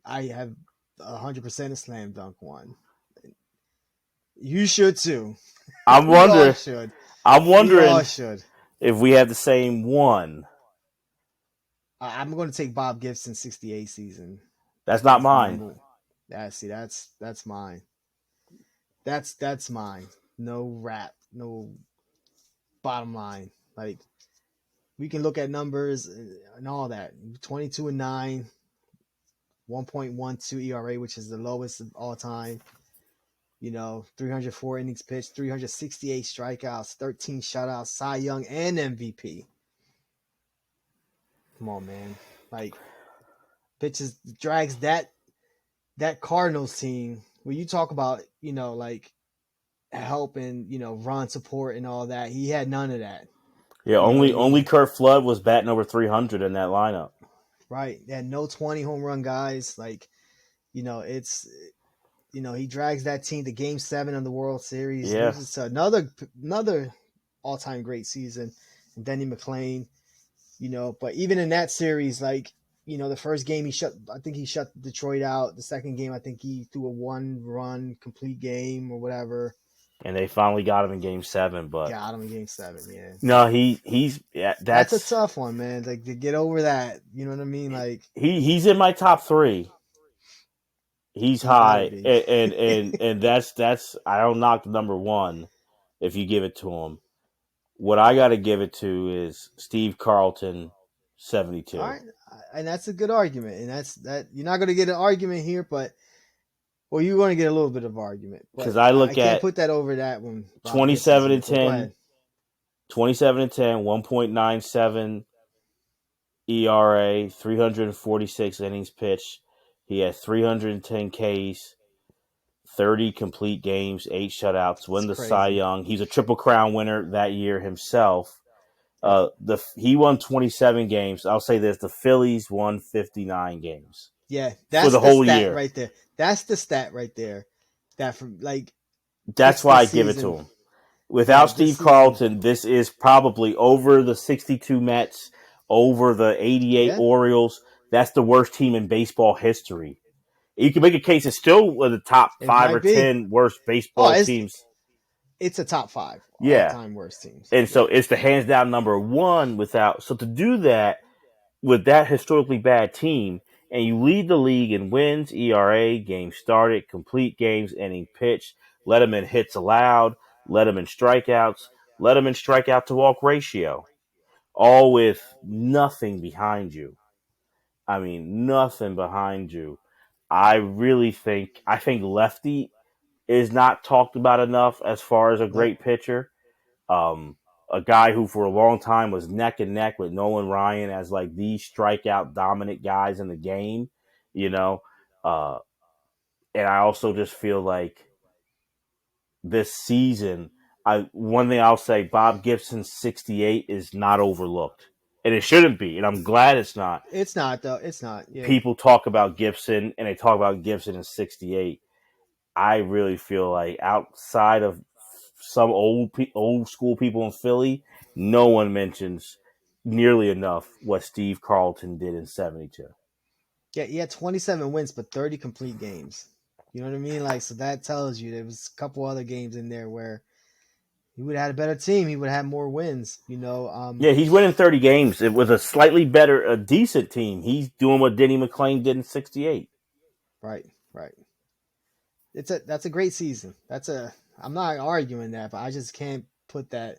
I have 100% a slam dunk one. You should too. I'm We all wondering. should. I'm We all wondering should. if we have the same one. I'm going to take Bob Gibson's '68 season. That's not That's the mine. number one. That's mine. That's mine. No rap. No bottom line. Like we can look at numbers and all that. 22-9, 1.12 ERA, which is the lowest of all time. 304 innings pitched, 368 strikeouts, 13 shutouts, Cy Young, and MVP. Come on, man. Like pitches drags that Cardinals team. When you talk about like help and run support and all that, he had none of that. Yeah, You know what only I only mean? Kurt Flood was batting over 300 in that lineup. Right. They had no 20 home run guys. Like it's he drags that team to Game 7 of the World Series, Yeah, loses to another all time great season, and Denny McClain. But even in that series, like the first game I think he shut Detroit out. The second game, I think he threw a 1 run complete game or whatever. and they finally got him in Game 7. But Got him in Game 7. Yeah, no, he's yeah, that's a that's tough one, man. Like to get over that. You know what I mean? Like he's in my top three. He's he got to high, be. and that's I don't knock the number one if you give it to him. What I got to give it to is Steve Carlton, All 72. right, and that's a good argument, and that you're not going to get an argument here, but well, you're going to get a little bit of argument, Because but I I look can't at put that over that when Bob Gibson's 27 here. and But go 10, ahead. 27 and 10, 1.97 ERA, 346 innings pitched. He has 310 Ks, 30 complete games, 8 shutouts, It's win the Cy crazy. Young. He's a Triple Crown winner that year himself. Yep. The He won 27 games. I'll say this: the Phillies won 59 games Yeah, for that's the the whole stat year. right there. That's the stat right there. That from like That's puts why this I give it to season. him. Without Yeah, this Steve season. Carlton, this is probably over the 62 Mets, over the 88 Yeah, Orioles. That's the worst team in baseball history. You can make a case it's still one of the top it 5 or might be. 10 worst Oh, baseball teams. it's a top five all Yeah. time worst teams. And so Yeah, it's the hands down number one without. So to do that with that historically bad team, and you lead the league in wins, ERA, games started, complete games, inning pitched, let them in hits allowed, let them in strikeouts, let them in strikeout to walk ratio, all with nothing behind you. I mean, nothing behind you. I think Lefty is not talked about enough as far as a nope. great pitcher. Um, a guy who for a long time was neck and neck with Nolan Ryan as like the strikeout dominant guys in the game, you know. Uh, and I also just feel like this season, I one thing I'll say, Bob Gibson's 68 is not overlooked, and it shouldn't be, and I'm glad it's not. It's not though. It's not. Yeah. People talk about Gibson, and they talk about Gibson in 68. I really feel like outside of some old school people in Philly, no one mentions nearly enough what Steve Carlton did in 72. Yeah, he had 27 wins, but 30 complete games. You know what I mean? Like, so that tells you there was a couple other games in there where he would have had a better team. He would have had more wins. Yeah, he's winning 30 games. It was a slightly better, a decent team. He's doing what Denny McClain did in 68. Right, right. That's a great season. I'm not arguing that, but I just can't put that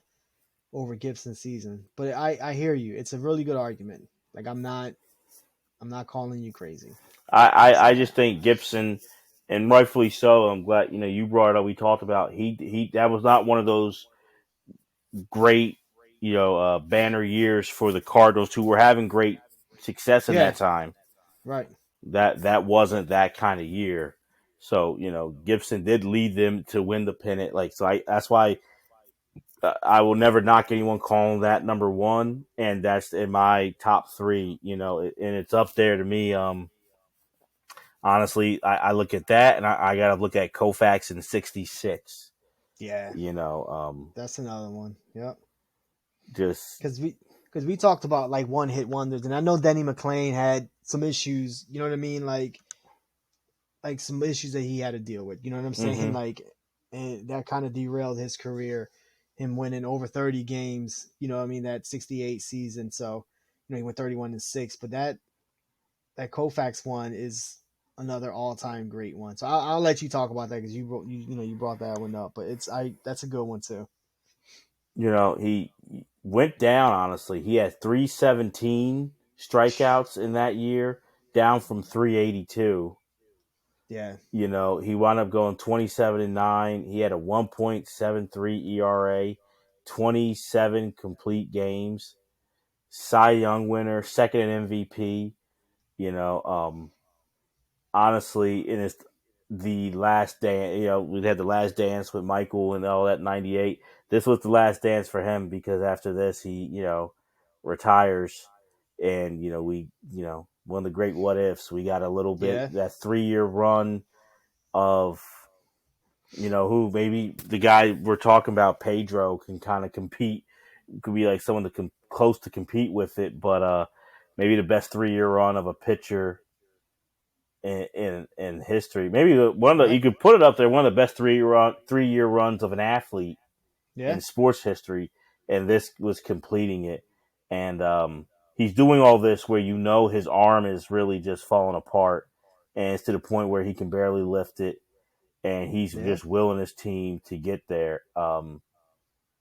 over Gibson's season. But I hear you. It's a really good argument. Like I'm not calling you crazy when I say I just that. think Gibson, and rightfully so. I'm glad you brought it up. We talked about he that was not one of those great banner years for the Cardinals who were having great success in Yeah, that time. right. That wasn't that kind of year. So Gibson did lead them to win the pennant. Like so, that's why I will never knock anyone calling that number one, and that's in my top three. And it's up there to me. Honestly, I look at that, and I got to look at Koufax in '66. Yeah, You know, that's another one. Yep. just Because we talked about like one hit wonders, and I know Denny McClain had some issues. You know what I mean? Like some issues that he had to deal with. You know what I'm saying? hmm Like, and that kind of derailed his career. Him winning over 30 games. You know what I mean? That 68 season. So he went 31-6. But that Koufax one is another all time great one. So I'll let you talk about that because you brought that one up. But that's a good one too. he went down. Honestly, he had 317 strikeouts in that year, down from 382. Yeah, He wound up going 27-9. He had a 1.73 ERA, 27 complete games, Cy Young winner, second in MVP. You know, honestly, in his the last dance, we had the last dance with Michael and all that '98. This was the last dance for him because after this, he retires, and one of the great what ifs. We got a little yeah, bit that 3-year run of who maybe the guy we're talking about, Pedro, can kind of compete. Could be like someone to close to compete with it, but maybe the best 3-year run of a pitcher in history. Maybe one of the right, you could put it up there. One of the best 3-year runs of an athlete yeah, in sports history, and this was completing it. And he's doing all this where his arm is really just falling apart, and it's to the point where he can barely lift it, and he's yeah, just willing his team to get there.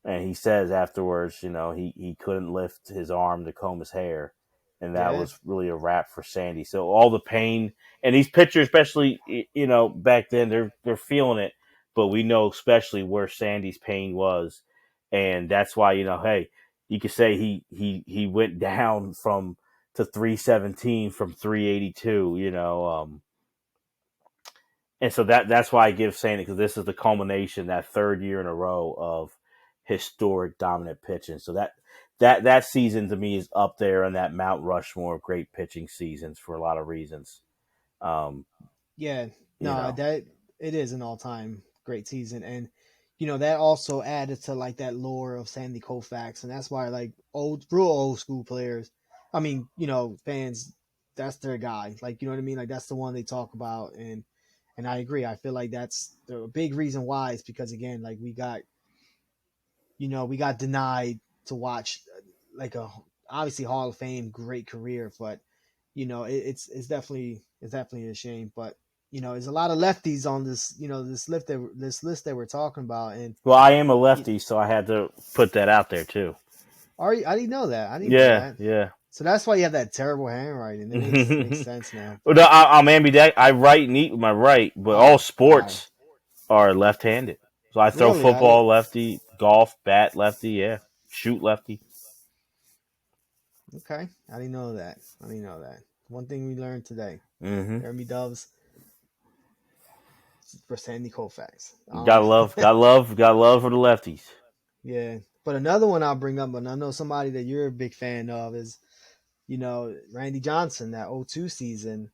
And he says afterwards, he couldn't lift his arm to comb his hair, and that yeah, was really a wrap for Sandy. So all the pain, and these pitchers, especially back then, they're feeling it, but we know especially where Sandy's pain was, and that's why hey, you could say he went down from to 317 from 382, and so that's why I give Sandy, because this is the culmination, that third year in a row of historic dominant pitching. So that season to me is up there in that Mount Rushmore of great pitching seasons for a lot of reasons. Um, yeah. you No, know, that it is an all time great season, and that also added to like that lore of Sandy Koufax, and that's why like real old school players, I mean, fans, that's their guy. Like you know what I mean? Like that's the one they talk about, and I agree. I feel like that's the big reason why is because again, like we got denied to watch like a obviously Hall of Fame great career, but it's definitely a shame. But there's a lot of lefties on this list that we're talking about, and well, I am a y- lefty, so I had to put that out there too. I didn't know that. I didn't know Yeah, that. yeah. So that's why you have that terrible handwriting. It makes sense now. Well, no, But I'm ambidextrous. I write neat with my right, but all oh wow, sports are left-handed. So I throw really? football lefty. golf, bat, lefty, yeah, shoot lefty. Okay, I didn't know that. I didn't know that. One thing we learned today. Mm-hmm. Jeremy Doves for Sandy Koufax. Gotta love for the lefties. Yeah, but another one I'll bring up, and I know somebody that you're a big fan of is, Randy Johnson, that '02 season,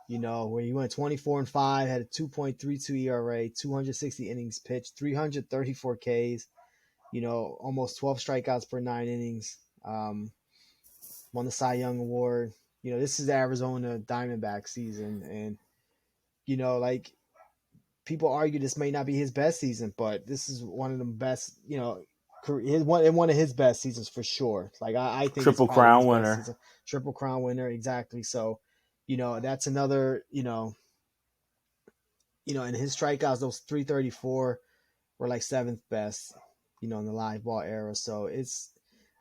where he went 24-5, had a 2.32 ERA, 260 innings pitched, 334 Ks, almost 12 strikeouts per 9 innings. Won the Cy Young Award. This is the Arizona Diamondback season, and like people argue this may not be his best season, but this is one of the best, one of his best seasons for sure. Like I think it's Triple probably his Crown best winner. season. Triple Crown winner, exactly. So, that's another, and his strikeouts, those 334 were like seventh best, in the live ball era. So it's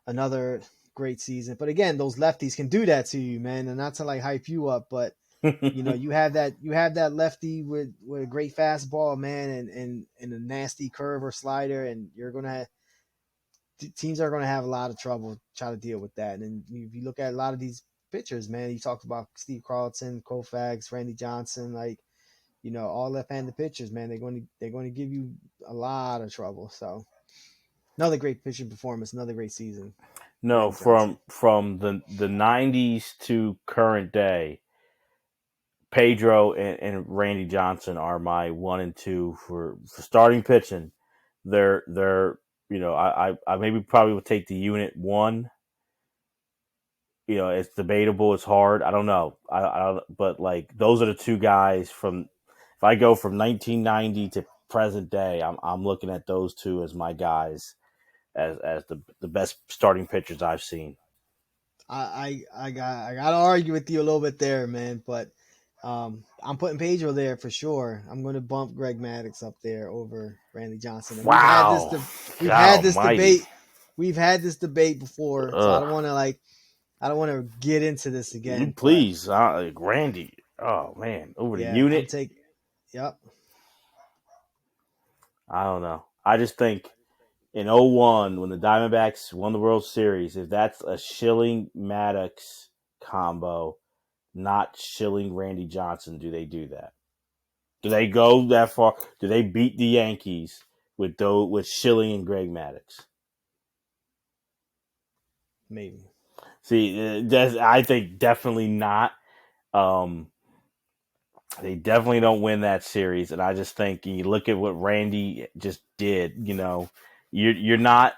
another great season. But again, those lefties can do that to you, man. And not to like hype you up, but you have that lefty with a great fastball, man, and a nasty curve or slider, and teams are gonna have a lot of trouble trying to deal with that. And if you look at a lot of these pitchers, man, you talked about Steve Carlton, Koufax, Randy Johnson, like all left-handed pitchers, man, they're going to give you a lot of trouble. So another great pitching performance, another great season, No, Randy Johnson. from the '90s to current day, Pedro and Randy Johnson are my one and two for starting pitching. They're I maybe probably would take the unit one. It's debatable. It's hard. I don't know. But like those are the two guys from. If I go from 1990 to present day, I'm looking at those two as my guys as the best starting pitchers I've seen. I got to argue with you a little bit there, man, but I'm putting Pedro there for sure. I'm going to bump Greg Maddux up there over Randy Johnson, and Wow, we've God had this Almighty! debate we've had this debate before, so Ugh, I don't want to get into this you again, but please, Randy. Oh man, over the yeah, I'm unit. taking. Yep. I don't know. I just think in '01 when the Diamondbacks won the World Series, if that's a Schilling Maddox combo, not Schilling Randy Johnson, do they do that? Do they go that far? Do they beat the Yankees with Schilling and Greg Maddox? Maybe. See, I think definitely not. Um, they definitely don't win that series, and I just think you look at what Randy just did. You're not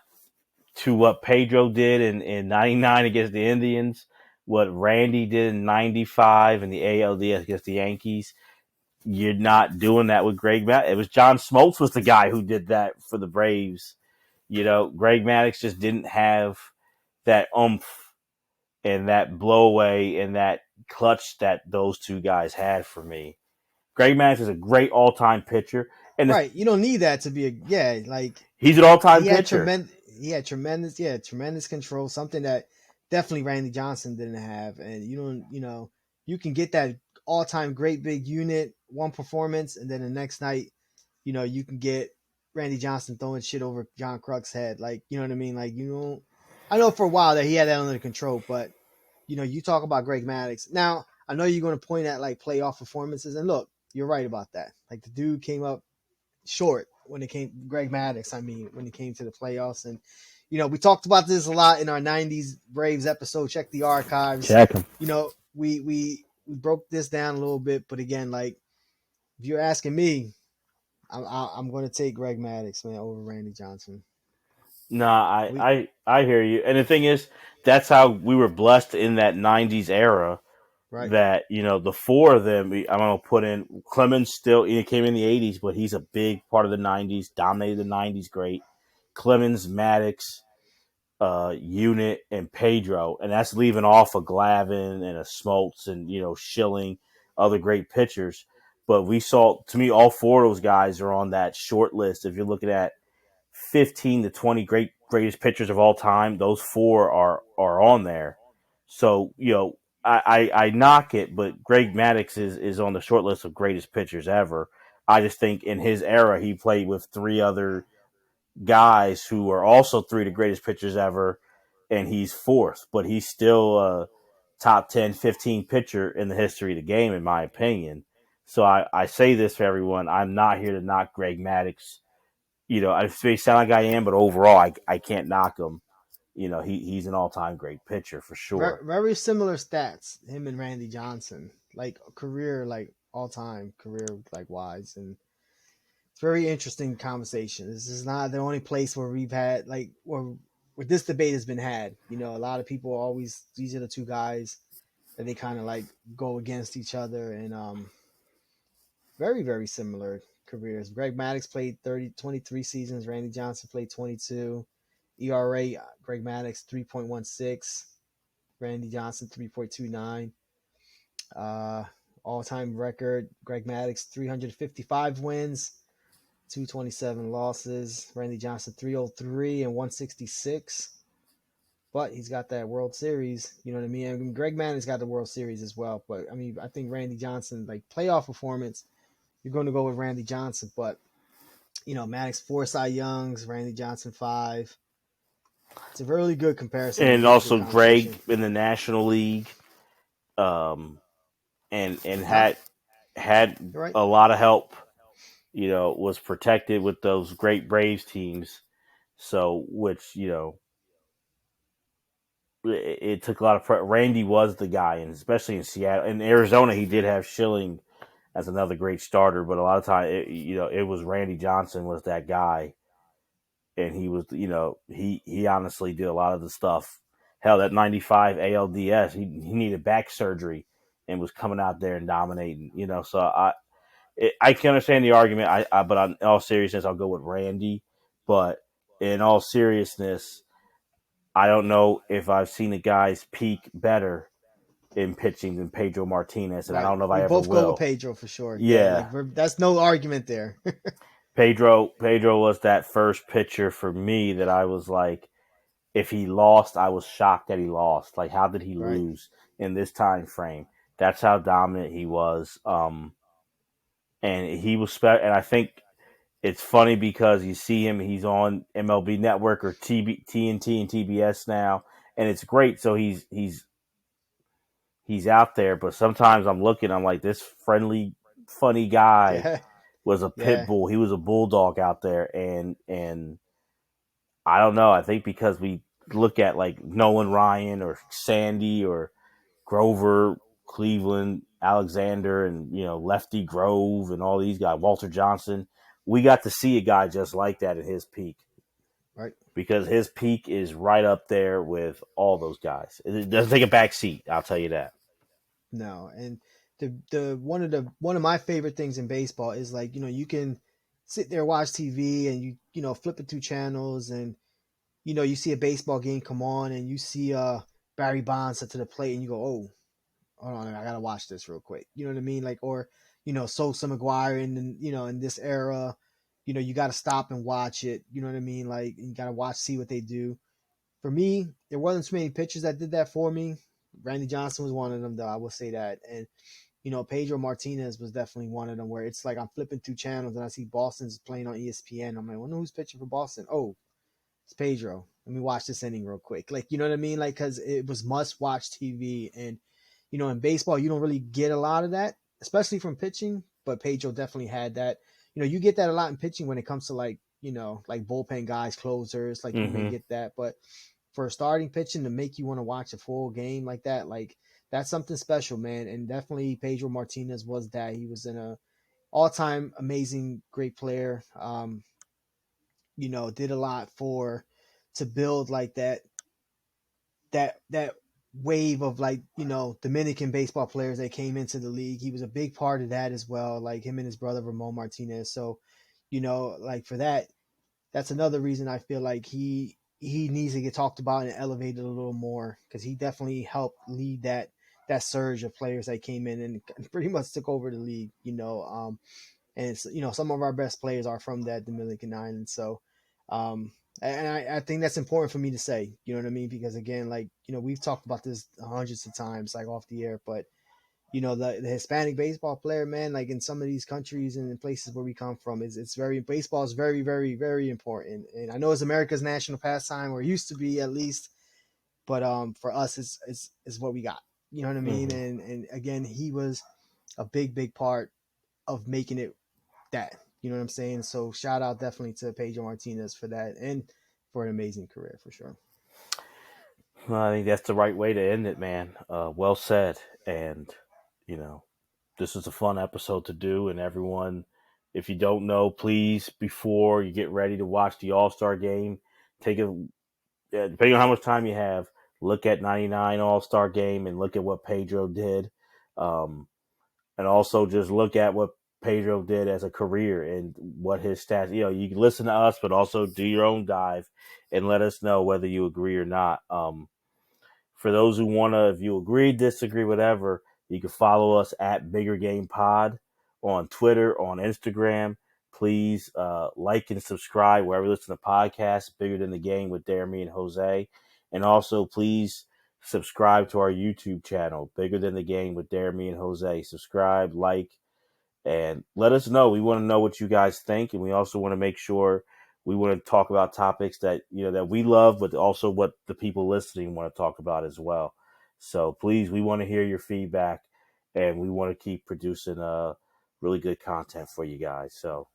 to what Pedro did in '99 against the Indians, what Randy did in '95 in the ALDS against the Yankees. You're not doing that with Greg Maddux. It was John Smoltz was the guy who did that for the Braves. Greg Maddux just didn't have that oomph and that blowaway and that clutch that those two guys had for me. Greg Maddux is a great all-time pitcher, and Right. You don't need that to be like he's an all-time he had pitcher. tremendous tremendous control, something that definitely Randy Johnson didn't have. And you can get that all-time great big unit one performance, and then the next night, you can get Randy Johnson throwing shit over John Kruk's head. Like, you know what I mean? Like, I know for a while that he had that under control, but you talk about Greg Maddux. Now, I know you're going to point at like playoff performances, and look, you're right about that. Like the dude came up short when it came Greg Maddux. I mean, when it came to the playoffs, and we talked about this a lot in our '90s Braves episode. Check the archives. Check him. We broke this down a little bit, but again, like if you're asking me, I'm going to take Greg Maddux, man, over Randy Johnson. No, We I hear you. And the thing is, that's how we were blessed in that '90s era. right, That the four of them, I'm gonna put in Clemens. Still, he came in the '80s, but he's a big part of the '90s. Dominated the '90s, great. Clemens, Maddox, Unit, and Pedro, and that's leaving off a Glavin and a Smoltz and Schilling, other great pitchers. But we saw, to me, all four of those guys are on that short list. If you're looking at 15 to 20 greatest pitchers of all time, those four are on there. So I knock it, but Greg Maddux is on the short list of greatest pitchers ever. I just think in his era he played with three other guys who are also three of the greatest pitchers ever, and he's fourth, but he's still a top 10, 15 pitcher in the history of the game, in my opinion. So I say this for everyone. I'm not here to knock Greg Maddux. I may sound like I am, but overall, I can't knock him. He's an all time great pitcher for Very, sure. very similar stats, him and Randy Johnson, like career, like all time career, like wise, and it's very interesting conversation. This is not the only place where we've had like where this debate has been had. A lot of people always these are the two guys that they kind of like go against each other, and very very similar careers. Greg Maddux played 23 seasons. Randy Johnson played 22. ERA Greg Maddux 3.16. Randy Johnson 3.29. Uh, All time record Greg Maddux 355 wins, 227 losses. Randy Johnson 303 and 166. But he's got that World Series. You know what I mean? Greg Maddux got the World Series as well. But I mean, I think Randy Johnson, like playoff performance, you're going to go with Randy Johnson. But Maddux 4 Cy Youngs, Randy Johnson 5. It's a really good comparison and a And really good also Greg conversation. in the National League, um, and Yep, had you're right. a lot of help. Was protected with those great Braves teams. So, which it took a lot of Randy was the guy, and especially in Seattle, in Arizona, he did have Schilling as another great starter, but a lot of time, it was Randy Johnson was that guy, and he was, he honestly did a lot of the stuff. Hell, that '95 ALDS, he needed back surgery and was coming out there and dominating. So I can understand the argument. But in all seriousness, I'll go with Randy. But in all seriousness, I don't know if I've seen a guy's peak better in pitching than Pedro Martinez, and I Right. don't know if I We ever both go with will. Pedro for sure. Yeah, Yeah, that's no argument there. Pedro was that first pitcher for me that I was like, if he lost, I was shocked that he lost. Like, how did he Right. lose in this time frame? That's how dominant he was. And he was and I think it's funny because you see him, he's on MLB Network or TNT and TBS now, and it's great. So he's out there, but sometimes I'm looking, I'm like, this friendly, funny guy Yeah. was a pit Yeah. bull. He was a bulldog out there, and I don't know. I think because we look at like Nolan Ryan or Sandy or Grover, Cleveland, Alexander, and Lefty Grove and all these guys, Walter Johnson. We got to see a guy just like that at his peak Right. because his peak is right up there with all those guys. It doesn't take a back seat. I'll tell you that. No. And the one of my favorite things in baseball is like, you can sit there watch TV and you flip it through channels and you see a baseball game come on and you see Barry Bonds set to the plate and you go, "Oh, hold on, I gotta watch this real quick." You know what I mean? Like, or Sosa McGuire in this era, you got to stop and watch it. You know what I mean? Like, you got to watch, see what they do. For me, there wasn't too many pitchers that did that for me. Randy Johnson was one of them, though. I will say that, and Pedro Martinez was definitely one of them. Where it's like I'm flipping through channels and I see Boston's playing on ESPN. I'm like, I wonder who's pitching for Boston. Oh, it's Pedro. Let me watch this inning real quick. Like, you know what I mean? Like, because it was must watch TV. And, in baseball, you don't really get a lot of that, especially from pitching. But Pedro definitely had that. You get that a lot in pitching when it comes to like, like bullpen guys, closers. Like, you may Mm-hmm. get that. But for starting pitching to make you want to watch a full game like that, like, that's something special, man. And definitely Pedro Martinez was that. He was in a all time amazing, great player. Did a lot for to build like that wave of like Dominican baseball players that came into the league. He was a big part of that as well, like him and his brother Ramon Martinez. So, like for that, that's another reason I feel like he needs to get talked about and elevated a little more because he definitely helped lead that surge of players that came in and pretty much took over the league. And it's some of our best players are from that Dominican island. So, and I think that's important for me to say. You know what I mean? Because again, like we've talked about this hundreds of times, like off the air, but The Hispanic baseball player, man, like in some of these countries and in places where we come from, it's very baseball is very, very, very important. And I know it's America's national pastime, or used to be at least, but for us it's what we got. You know what I mean? Hmm. And again, he was a big, big part of making it that. You know what I'm saying? So shout out definitely to Pedro Martinez for that and for an amazing career for sure. Well, I think that's the right way to end it, man. Well said. And, you know, this is a fun episode to do. And everyone, if you don't know, please, before you get ready to watch the All Star game, take a, depending on how much time you have, look at 99 All Star game and look at what Pedro did. Um, and also just look at what Pedro did as a career and what his stats. You can listen to us, but also do your own dive and let us know whether you agree or not. For those who want to, if you agree, disagree, whatever, you can follow us at Bigger Game Pod on Twitter, on Instagram. Please like and subscribe wherever you listen to podcasts, Bigger Than the Game with Jeremy and Jose. And also, please subscribe to our YouTube channel, Bigger Than the Game with Jeremy and Jose. Subscribe, like, and let us know. We want to know what you guys think, and we also want to make sure we want to talk about topics that that we love, but also what the people listening want to talk about as well. So please, we want to hear your feedback, and we want to keep producing really good content for you guys. So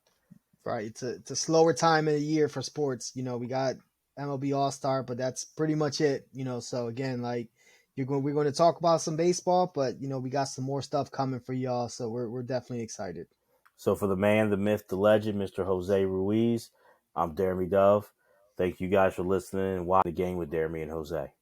Right. It's a slower time of the year for sports. We got MLB All Star, but that's pretty much it. So again, like we're going to talk about some baseball, but we got some more stuff coming for y'all. So we're definitely excited. for the man, the myth, the legend, Mr. Jose Ruiz, I'm Jeremy Dove. Thank you guys for listening and watching the game with Jeremy and Jose.